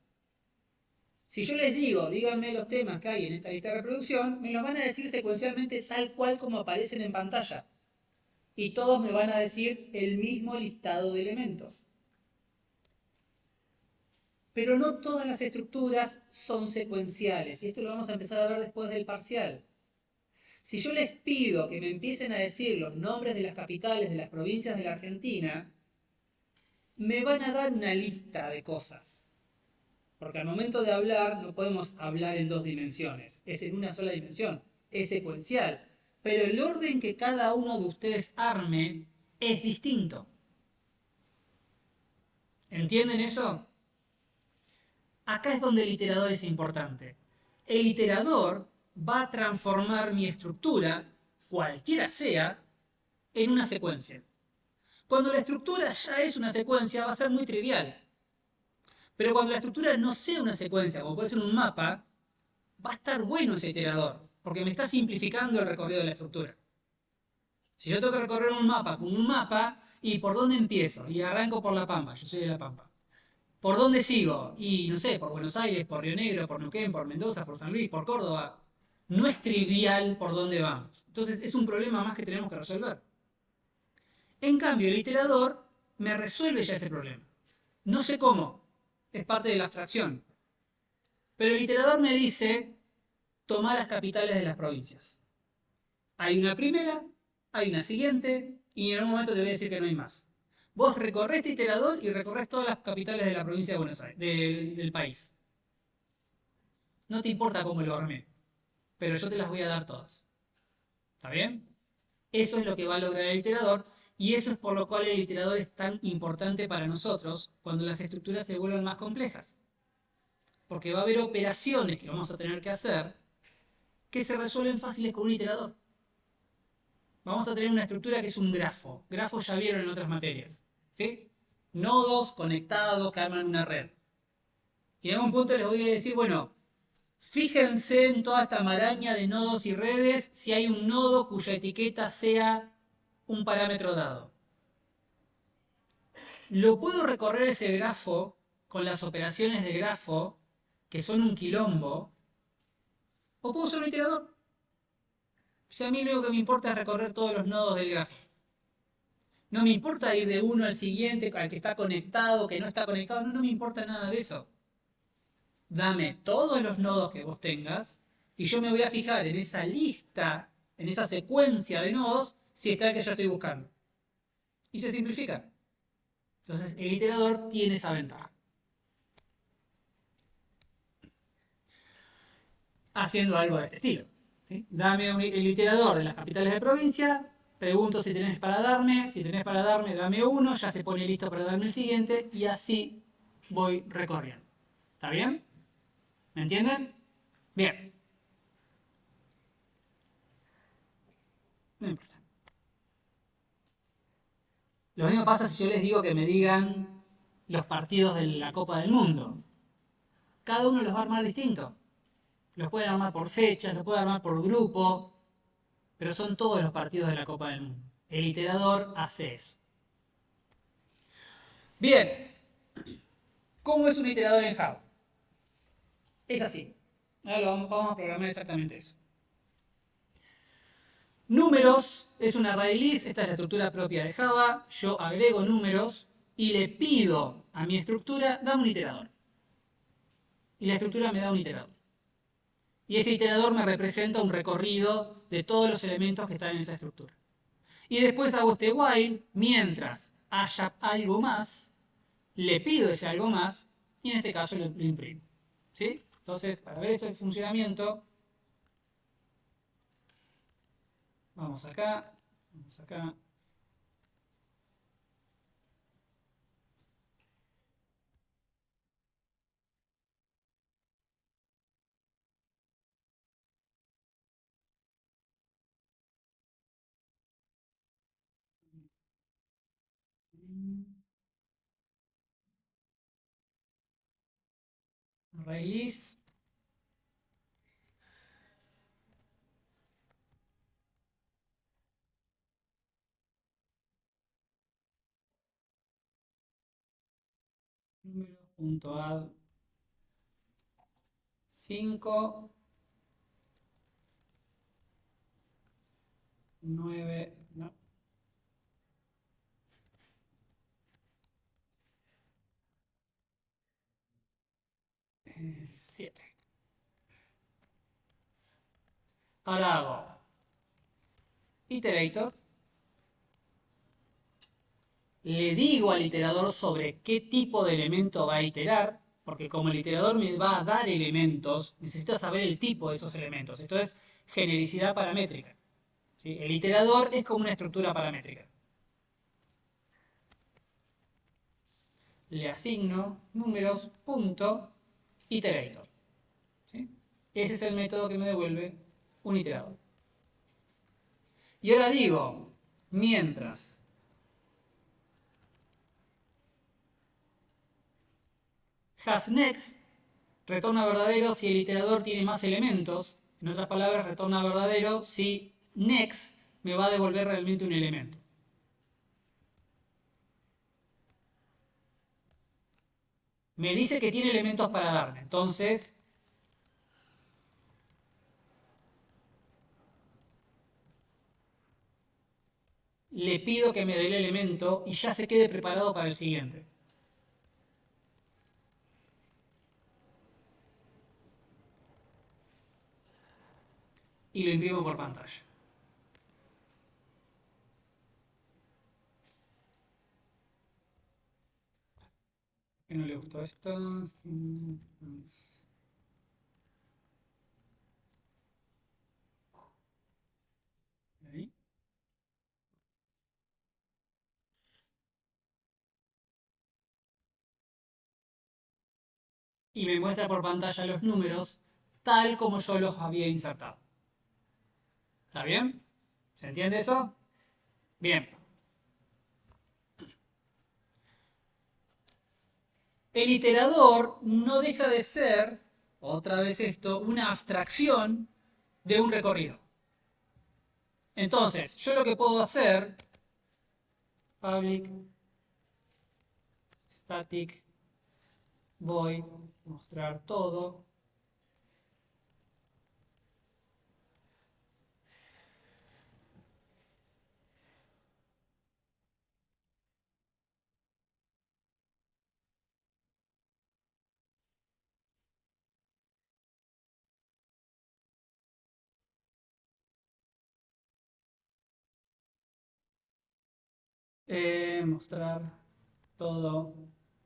Si yo les digo, díganme los temas que hay en esta lista de reproducción, me los van a decir secuencialmente tal cual como aparecen en pantalla. Y todos me van a decir el mismo listado de elementos. Pero no todas las estructuras son secuenciales, y esto lo vamos a empezar a ver después del parcial. Si yo les pido que me empiecen a decir los nombres de las capitales de las provincias de la Argentina, me van a dar una lista de cosas. Porque al momento de hablar no podemos hablar en dos dimensiones, es en una sola dimensión, es secuencial. Pero el orden que cada uno de ustedes arme es distinto. ¿Entienden eso? Acá es donde el iterador es importante. El iterador va a transformar mi estructura, cualquiera sea, en una secuencia. Cuando la estructura ya es una secuencia, va a ser muy trivial. Pero cuando la estructura no sea una secuencia, como puede ser un mapa, va a estar bueno ese iterador, porque me está simplificando el recorrido de la estructura. Si yo tengo que recorrer un mapa con un mapa, ¿y por dónde empiezo? Y arranco por La Pampa, yo soy de La Pampa. ¿Por dónde sigo? Y no sé, por Buenos Aires, por Río Negro, por Neuquén, por Mendoza, por San Luis, por Córdoba. No es trivial por dónde vamos. Entonces es un problema más que tenemos que resolver. En cambio, el iterador me resuelve ya ese problema. No sé cómo, es parte de la abstracción. Pero el iterador me dice, toma las capitales de las provincias. Hay una primera, hay una siguiente, y en algún momento te voy a decir que no hay más. Vos recorrés este iterador y recorres todas las capitales de la provincia de Buenos Aires, del país. No te importa cómo lo armé, pero yo te las voy a dar todas. ¿Está bien? Eso es lo que va a lograr el iterador, y eso es por lo cual el iterador es tan importante para nosotros cuando las estructuras se vuelven más complejas. Porque va a haber operaciones que vamos a tener que hacer que se resuelven fáciles con un iterador. Vamos a tener una estructura que es un grafo. Grafos ya vieron en otras materias. ¿Sí? Nodos conectados que arman una red. Y en algún punto les voy a decir, bueno, fíjense en toda esta maraña de nodos y redes si hay un nodo cuya etiqueta sea un parámetro dado. Lo puedo recorrer ese grafo con las operaciones de grafo, que son un quilombo, o puedo usar un iterador. Si a mí lo único que me importa es recorrer todos los nodos del grafo. No me importa ir de uno al siguiente, al que está conectado, que no está conectado, no me importa nada de eso. Dame todos los nodos que vos tengas y yo me voy a fijar en esa lista, en esa secuencia de nodos, si está el que yo estoy buscando. Y se simplifica. Entonces el iterador tiene esa ventaja. Haciendo algo de este estilo. ¿Sí? Dame el iterador de las capitales de provincia, pregunto si tenés para darme, si tenés para darme, dame uno, ya se pone listo para darme el siguiente y así voy recorriendo. ¿Está bien? ¿Me entienden? Bien. No importa. Lo mismo pasa si yo les digo que me digan los partidos de la Copa del Mundo. Cada uno los va a armar distinto. Los pueden armar por fechas, los pueden armar por grupo, pero son todos los partidos de la Copa del Mundo. El iterador hace eso. Bien, ¿cómo es un iterador en Java? Es así. Ahora vamos a programar exactamente eso. Números es un array list, esta es la estructura propia de Java. Yo agrego números y le pido a mi estructura, dame un iterador. Y la estructura me da un iterador. Y ese iterador me representa un recorrido de todos los elementos que están en esa estructura. Y después hago este while, mientras haya algo más, le pido ese algo más, y en este caso lo imprimo. ¿Sí? Entonces, para ver esto de funcionamiento, vamos acá, vamos acá. Array list. Número.add 5, 9, no. 7. Ahora hago iterator. Le digo al iterador sobre qué tipo de elemento va a iterar, porque como el iterador me va a dar elementos, necesita saber el tipo de esos elementos. Esto es genericidad paramétrica. ¿Sí? El iterador es como una estructura paramétrica. Le asigno números, punto, iterator. ¿Sí? Ese es el método que me devuelve un iterador. Y ahora digo, mientras hasNext retorna verdadero si el iterador tiene más elementos. En otras palabras, retorna verdadero si next me va a devolver realmente un elemento. Me dice que tiene elementos para darme, entonces le pido que me dé el elemento y ya se quede preparado para el siguiente. Y lo imprimo por pantalla. ¿Qué no le gustó esto? Ahí. Y me muestra por pantalla los números tal como yo los había insertado. ¿Está bien? ¿Se entiende eso? Bien. El iterador no deja de ser, otra vez esto, una abstracción de un recorrido. Entonces, yo lo que puedo hacer, public static void, mostrar todo. Mostrar todo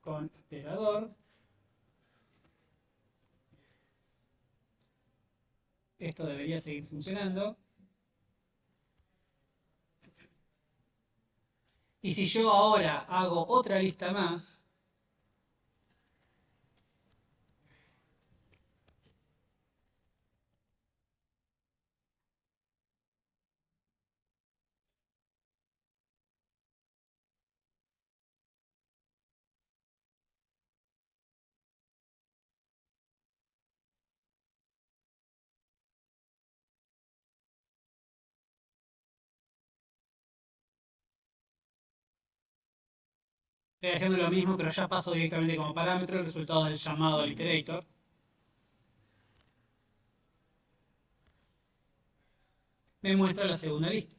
con iterador. Esto debería seguir funcionando. Y si yo ahora hago otra lista más, estoy haciendo lo mismo, pero ya paso directamente como parámetro el resultado del llamado al iterator. Me muestra la segunda lista.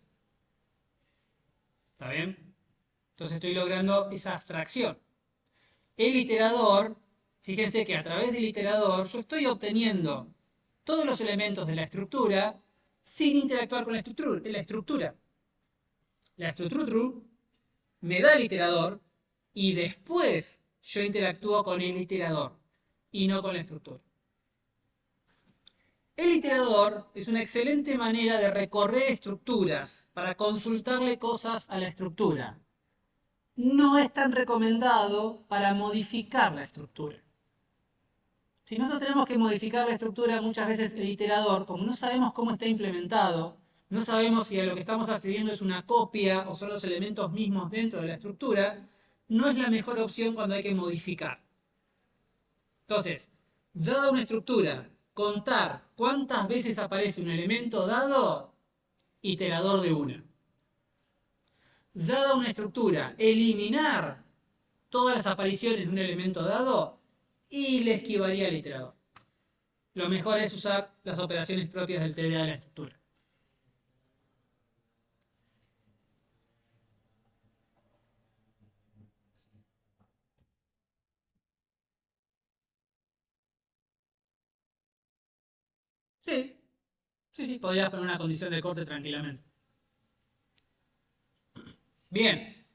¿Está bien? Entonces estoy logrando esa abstracción. El iterador, fíjense que a través del iterador yo estoy obteniendo todos los elementos de la estructura sin interactuar con la estructura. La estructura me da el iterador y después yo interactúo con el iterador y no con la estructura. El iterador es una excelente manera de recorrer estructuras para consultarle cosas a la estructura. No es tan recomendado para modificar la estructura. Si nosotros tenemos que modificar la estructura, muchas veces el iterador, como no sabemos cómo está implementado, no sabemos si a lo que estamos accediendo es una copia o son los elementos mismos dentro de la estructura, no es la mejor opción cuando hay que modificar. Entonces, dada una estructura, contar cuántas veces aparece un elemento dado, iterador de una. Dada una estructura, eliminar todas las apariciones de un elemento dado y le esquivaría al iterador. lo mejor es usar las operaciones propias del TDA de la estructura. Sí, sí, podrías poner una condición de corte tranquilamente. Bien.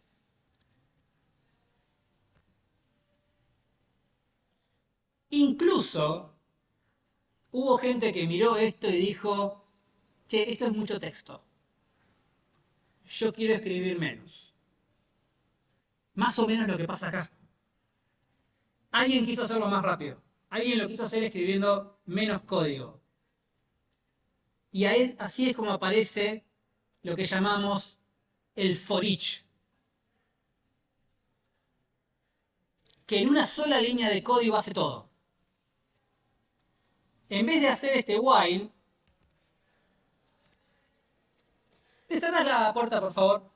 Incluso hubo gente que miró esto y dijo, che, esto es mucho texto. Yo quiero escribir menos. Más o menos lo que pasa acá. Alguien quiso hacerlo más rápido. Alguien lo quiso hacer escribiendo menos código. Y así es como aparece lo que llamamos el for each. Que en una sola línea de código hace todo. En vez de hacer este while, ¿me cerrás la puerta, por favor?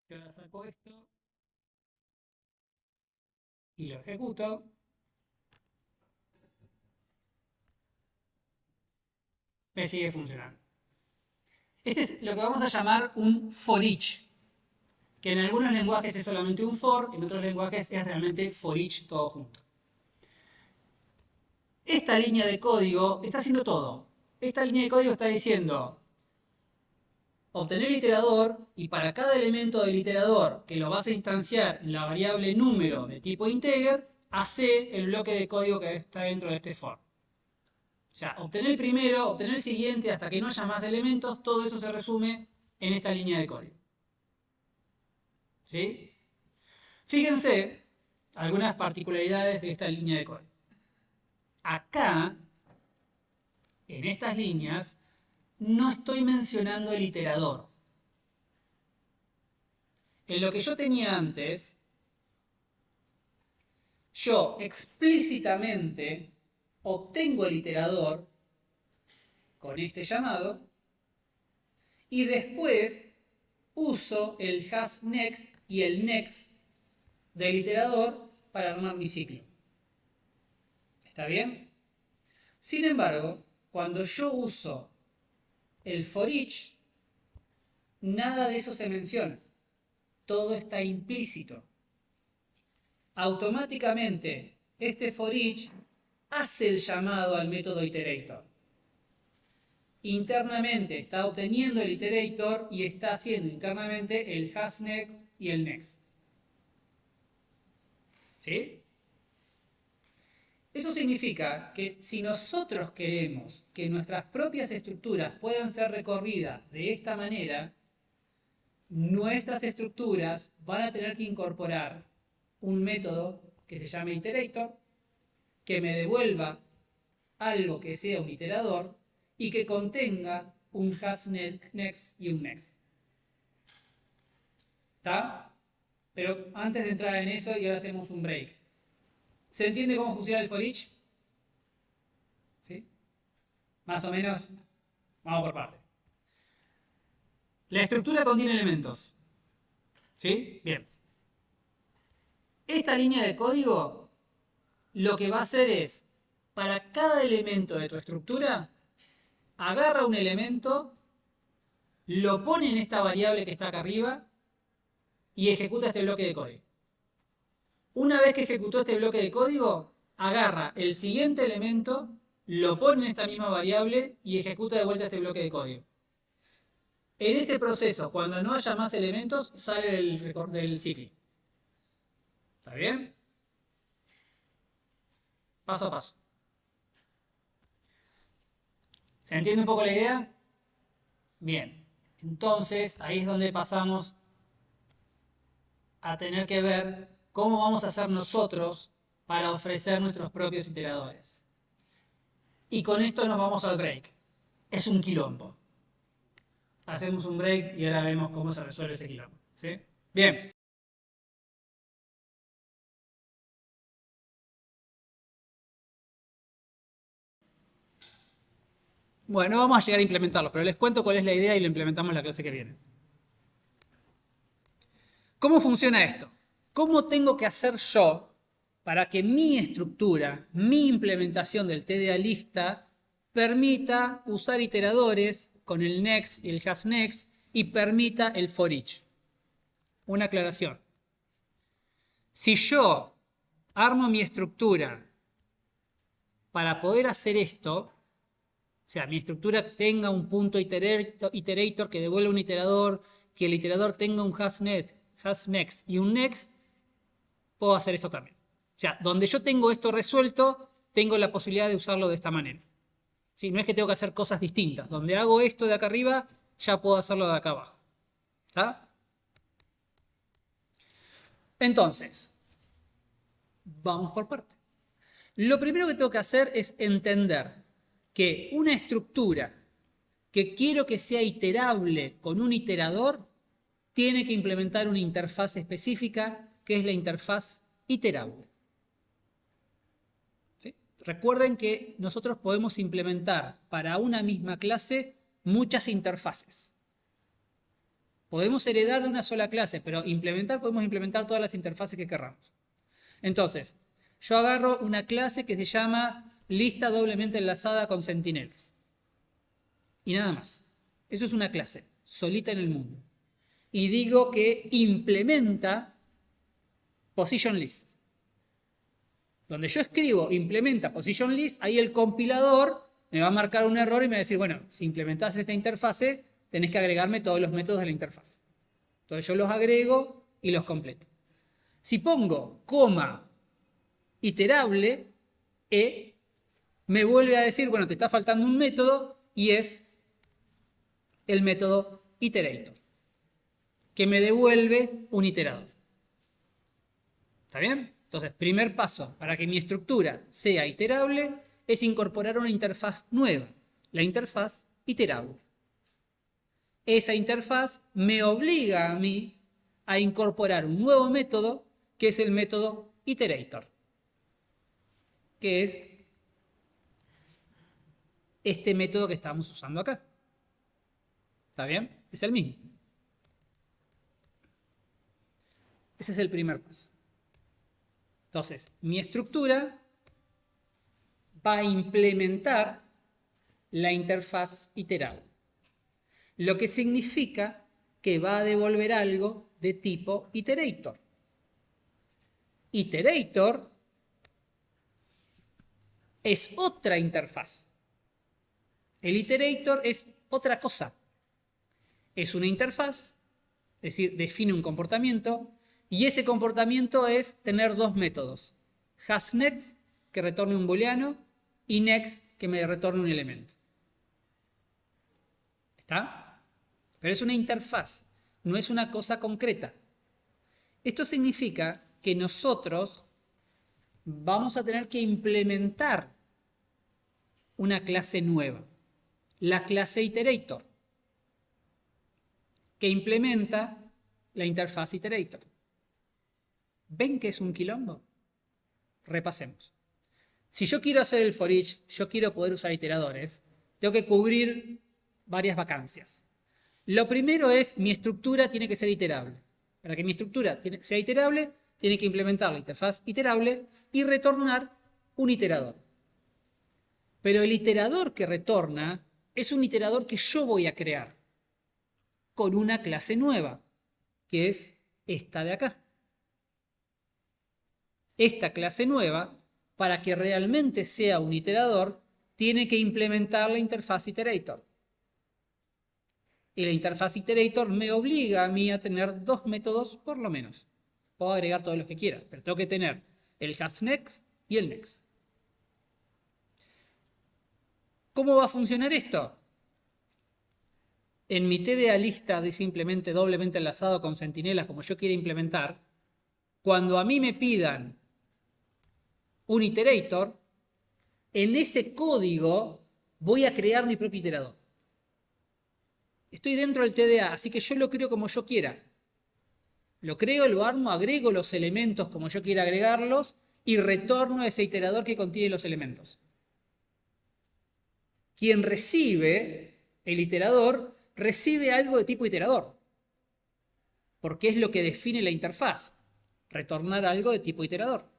Yo ahora saco esto y lo ejecuto. Me sigue funcionando. Este es lo que vamos a llamar un for each, que en algunos lenguajes es solamente un for, en otros lenguajes es realmente for each todo junto. Esta línea de código está haciendo todo. Esta línea de código está diciendo obtener el iterador y para cada elemento del iterador que lo vas a instanciar en la variable número de tipo integer, hace el bloque de código que está dentro de este for. O sea, obtener el primero, obtener el siguiente, hasta que no haya más elementos, todo eso se resume en esta línea de código. ¿Sí? Fíjense algunas particularidades de esta línea de código. Acá, en estas líneas, no estoy mencionando el iterador. En lo que yo tenía antes, yo explícitamente obtengo el iterador con este llamado y después uso el hasNext y el next del iterador para armar mi ciclo. ¿Está bien? Sin embargo, cuando yo uso el for each, nada de eso se menciona. Todo está implícito. Automáticamente, este for each hace el llamado al método iterator. Internamente está obteniendo el iterator y está haciendo internamente el hasNext y el next. ¿Sí? Eso significa que si nosotros queremos que nuestras propias estructuras puedan ser recorridas de esta manera, nuestras estructuras van a tener que incorporar un método que se llame iterator, que me devuelva algo que sea un iterador y que contenga un hasNext y un next. ¿Está? Pero antes de entrar en eso, y ahora hacemos un break. ¿Se entiende cómo funciona el for each? ¿Sí? Más o menos. Vamos por partes. La estructura contiene elementos. ¿Sí? Bien. Esta línea de código lo que va a hacer es, para cada elemento de tu estructura, agarra un elemento, lo pone en esta variable que está acá arriba y ejecuta este bloque de código. Una vez que ejecutó este bloque de código, agarra el siguiente elemento, lo pone en esta misma variable y ejecuta de vuelta este bloque de código. En ese proceso, cuando no haya más elementos, sale del ciclo. ¿Está bien? Paso a paso. ¿Se entiende un poco la idea? Bien. Entonces, ahí es donde pasamos a tener que ver cómo vamos a hacer nosotros para ofrecer nuestros propios iteradores. Y con esto nos vamos al break. Es un quilombo. Hacemos un break y ahora vemos cómo se resuelve ese quilombo. ¿Sí? Bien. Bueno, no vamos a llegar a implementarlo, pero les cuento cuál es la idea y lo implementamos en la clase que viene. ¿Cómo funciona esto? ¿Cómo tengo que hacer yo para que mi estructura, mi implementación del TDA lista permita usar iteradores con el next y el hasNext y permita el for each? Una aclaración. Si yo armo mi estructura para poder hacer esto, o sea, mi estructura tenga un punto iterator que devuelva un iterador, que el iterador tenga un hasNext y un next, puedo hacer esto también. O sea, donde yo tengo esto resuelto, tengo la posibilidad de usarlo de esta manera. ¿Sí? No es que tengo que hacer cosas distintas. Donde hago esto de acá arriba, ya puedo hacerlo de acá abajo. ¿Está? Entonces, vamos por partes. Lo primero que tengo que hacer es entender que una estructura que quiero que sea iterable con un iterador tiene que implementar una interfaz específica que es la interfaz iterable. ¿Sí? Recuerden que nosotros podemos implementar para una misma clase muchas interfaces. Podemos heredar de una sola clase, pero podemos implementar todas las interfaces que queramos. Entonces, yo agarro una clase que se llama lista doblemente enlazada con centinelas. Y nada más. Eso es una clase, solita en el mundo. Y digo que implementa position list. Donde yo escribo implementa position list, ahí el compilador me va a marcar un error y me va a decir, bueno, si implementás esta interfase, tenés que agregarme todos los métodos de la interfase. Entonces yo los agrego y los completo. Si pongo coma iterable, me vuelve a decir, bueno, te está faltando un método y es el método iterator, que me devuelve un iterador. ¿Está bien? Entonces, primer paso para que mi estructura sea iterable es incorporar una interfaz nueva, la interfaz iterable. Esa interfaz me obliga a mí a incorporar un nuevo método que es el método iterator, que es este método que estamos usando acá. ¿Está bien? Es el mismo. Ese es el primer paso. Entonces, mi estructura va a implementar la interfaz iterable, lo que significa que va a devolver algo de tipo iterator. Iterator es otra interfaz. El iterator es otra cosa. Es una interfaz, es decir, define un comportamiento, y ese comportamiento es tener dos métodos. hasNext, que retorne un booleano, y next, que me retorne un elemento. ¿Está? Pero es una interfaz, no es una cosa concreta. Esto significa que nosotros vamos a tener que implementar una clase nueva, la clase iterator, que implementa la interfaz iterator. ¿Ven que es un quilombo? Repasemos. Si yo quiero hacer el for each, yo quiero poder usar iteradores, tengo que cubrir varias vacancias. Lo primero es, mi estructura tiene que ser iterable. Para que mi estructura sea iterable, tiene que implementar la interfaz iterable y retornar un iterador. Pero el iterador que retorna es un iterador que yo voy a crear con una clase nueva, que es esta de acá. Esta clase nueva, para que realmente sea un iterador, tiene que implementar la interfaz iterator. Y la interfaz iterator me obliga a mí a tener dos métodos por lo menos. Puedo agregar todos los que quiera, pero tengo que tener el hasNext y el next. ¿Cómo va a funcionar esto? En mi TDA lista de simplemente doblemente enlazado con centinelas como yo quiera implementar, cuando a mí me pidan un iterator, en ese código voy a crear mi propio iterador. Estoy dentro del TDA, así que yo lo creo como yo quiera. Lo creo, lo armo, agrego los elementos como yo quiera agregarlos y retorno a ese iterador que contiene los elementos. Quien recibe el iterador, recibe algo de tipo iterador. Porque es lo que define la interfaz. Retornar algo de tipo iterador.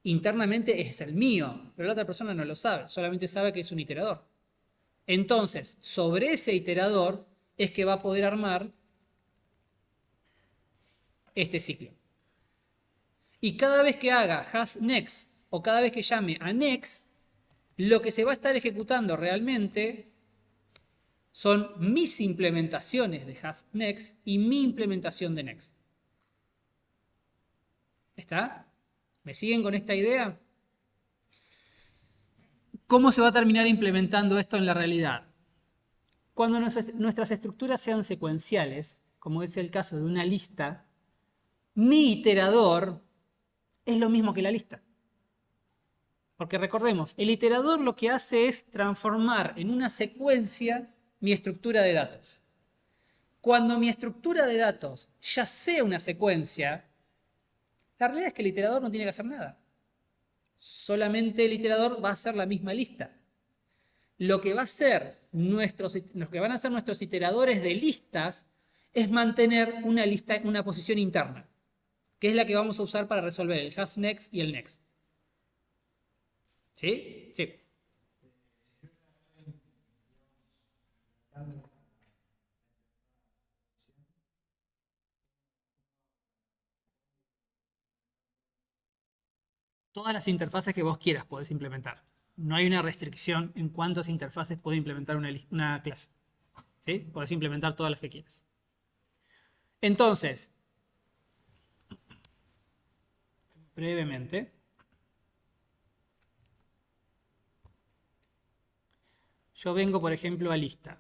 Internamente es el mío, pero la otra persona no lo sabe, solamente sabe que es un iterador. Entonces, sobre ese iterador es que va a poder armar este ciclo. Y cada vez que haga hasNext o cada vez que llame a next, lo que se va a estar ejecutando realmente son mis implementaciones de hasNext y mi implementación de next. ¿Está? ¿Me siguen con esta idea? ¿Cómo se va a terminar implementando esto en la realidad? Cuando nuestras estructuras sean secuenciales, como es el caso de una lista, mi iterador es lo mismo que la lista. Porque recordemos, el iterador lo que hace es transformar en una secuencia mi estructura de datos. Cuando mi estructura de datos ya sea una secuencia, la realidad es que el iterador no tiene que hacer nada. Solamente el iterador va a hacer la misma lista. Lo que van a hacer nuestros iteradores de listas es mantener una posición interna, que es la que vamos a usar para resolver el hasNext y el next. ¿Sí? Sí. Todas las interfaces que vos quieras podés implementar. No hay una restricción en cuántas interfaces puede implementar una clase. ¿Sí? Podés implementar todas las que quieras. Entonces, brevemente, yo vengo, por ejemplo, a lista.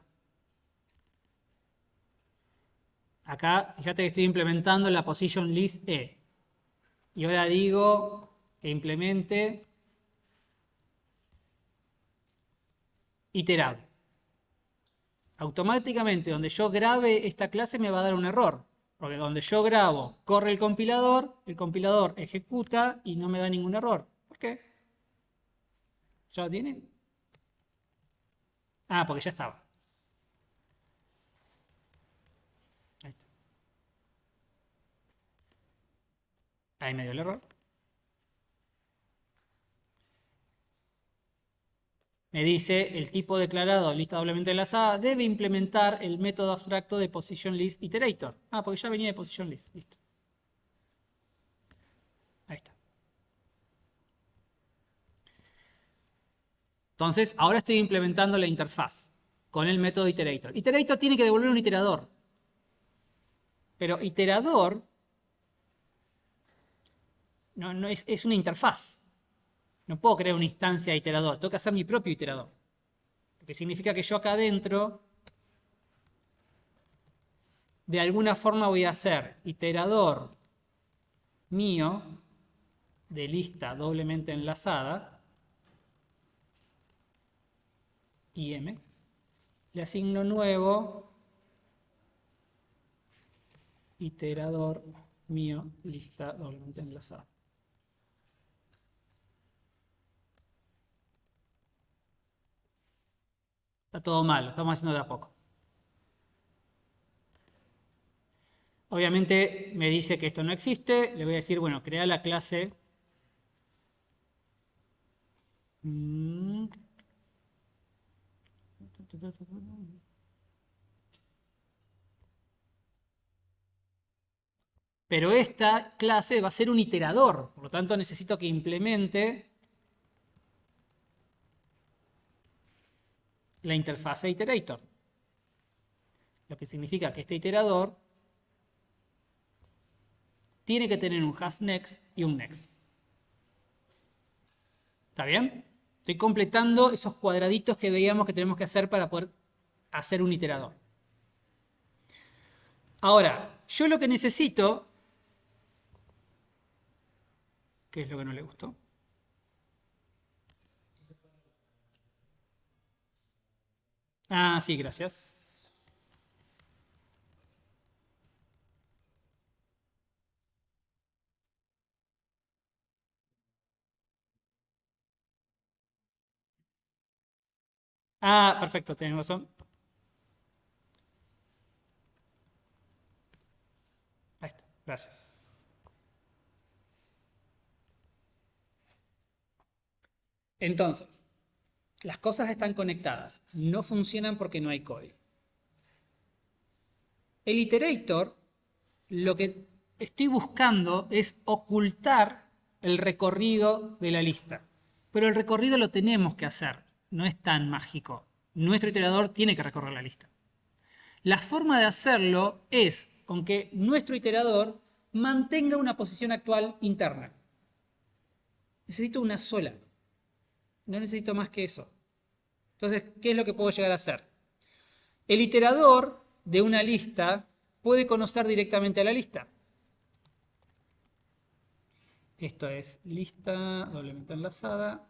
Acá, fíjate que estoy implementando la position list E. Y ahora digo que implemente iterable. Automáticamente, donde yo grabe esta clase me va a dar un error. Porque donde yo grabo, corre el compilador ejecuta y no me da ningún error. ¿Por qué? ¿Ya lo tiene? Ah, porque ya estaba. Ahí está. Ahí me dio el error. Me dice, el tipo declarado lista doblemente enlazada debe implementar el método abstracto de positionListIterator. Ah, porque ya venía de positionList. Listo. Ahí está. Entonces, ahora estoy implementando la interfaz con el método iterator. Iterator tiene que devolver un iterador. Pero iterador no es una interfaz. No puedo crear una instancia de iterador. Tengo que hacer mi propio iterador. Lo que significa que yo acá adentro, de alguna forma voy a hacer iterador mío de lista doblemente enlazada, IM. Le asigno nuevo iterador mío lista doblemente enlazada. Está todo mal, lo estamos haciendo de a poco. Obviamente me dice que esto no existe. Le voy a decir, bueno, crea la clase. Pero esta clase va a ser un iterador. Por lo tanto, necesito que implemente la interfaz iterator. Lo que significa que este iterador tiene que tener un hasNext y un next. ¿Está bien? Estoy completando esos cuadraditos que veíamos que tenemos que hacer para poder hacer un iterador. Ahora, yo lo que necesito ¿Qué es lo que no le gustó? Ah, sí, gracias. Ah, perfecto, tenés razón. Ahí está, gracias. Entonces, las cosas están conectadas, no funcionan porque no hay código. El iterator, lo que estoy buscando es ocultar el recorrido de la lista. Pero el recorrido lo tenemos que hacer, no es tan mágico. Nuestro iterador tiene que recorrer la lista. La forma de hacerlo es con que nuestro iterador mantenga una posición actual interna. Necesito una sola. No necesito más que eso. Entonces, ¿qué es lo que puedo llegar a hacer? El iterador de una lista puede conocer directamente a la lista. Esto es lista doblemente enlazada.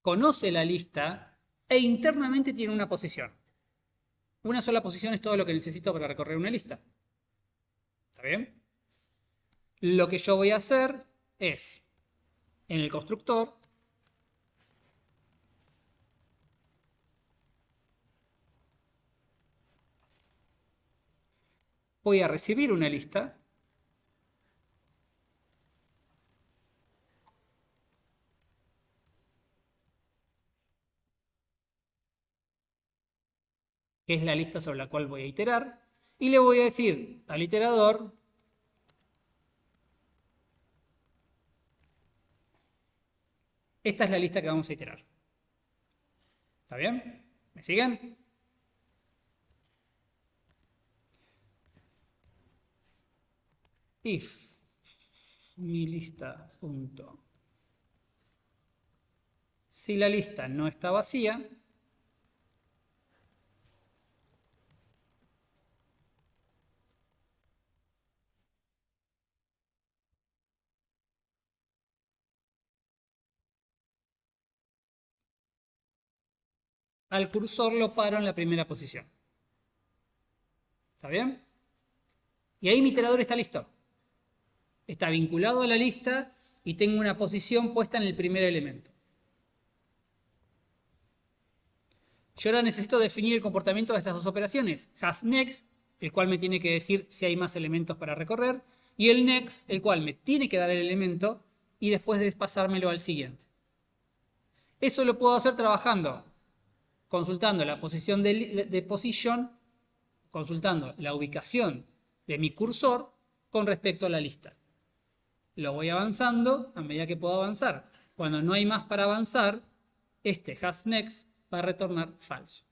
Conoce la lista e internamente tiene una posición. Una sola posición es todo lo que necesito para recorrer una lista. ¿Está bien? Lo que yo voy a hacer es, en el constructor, voy a recibir una lista que es la lista sobre la cual voy a iterar, y le voy a decir al iterador esta es la lista que vamos a iterar. ¿Está bien? ¿Me siguen? If mi lista punto. Si la lista no está vacía, al cursor lo paro en la primera posición. ¿Está bien? Y ahí mi iterador está listo. Está vinculado a la lista y tengo una posición puesta en el primer elemento. Yo ahora necesito definir el comportamiento de estas dos operaciones. HasNext, el cual me tiene que decir si hay más elementos para recorrer, y el next, el cual me tiene que dar el elemento y después de pasármelo al siguiente. Eso lo puedo hacer trabajando, consultando la posición de position, consultando la ubicación de mi cursor con respecto a la lista. Lo voy avanzando a medida que puedo avanzar. Cuando no hay más para avanzar, este HasNext va a retornar falso.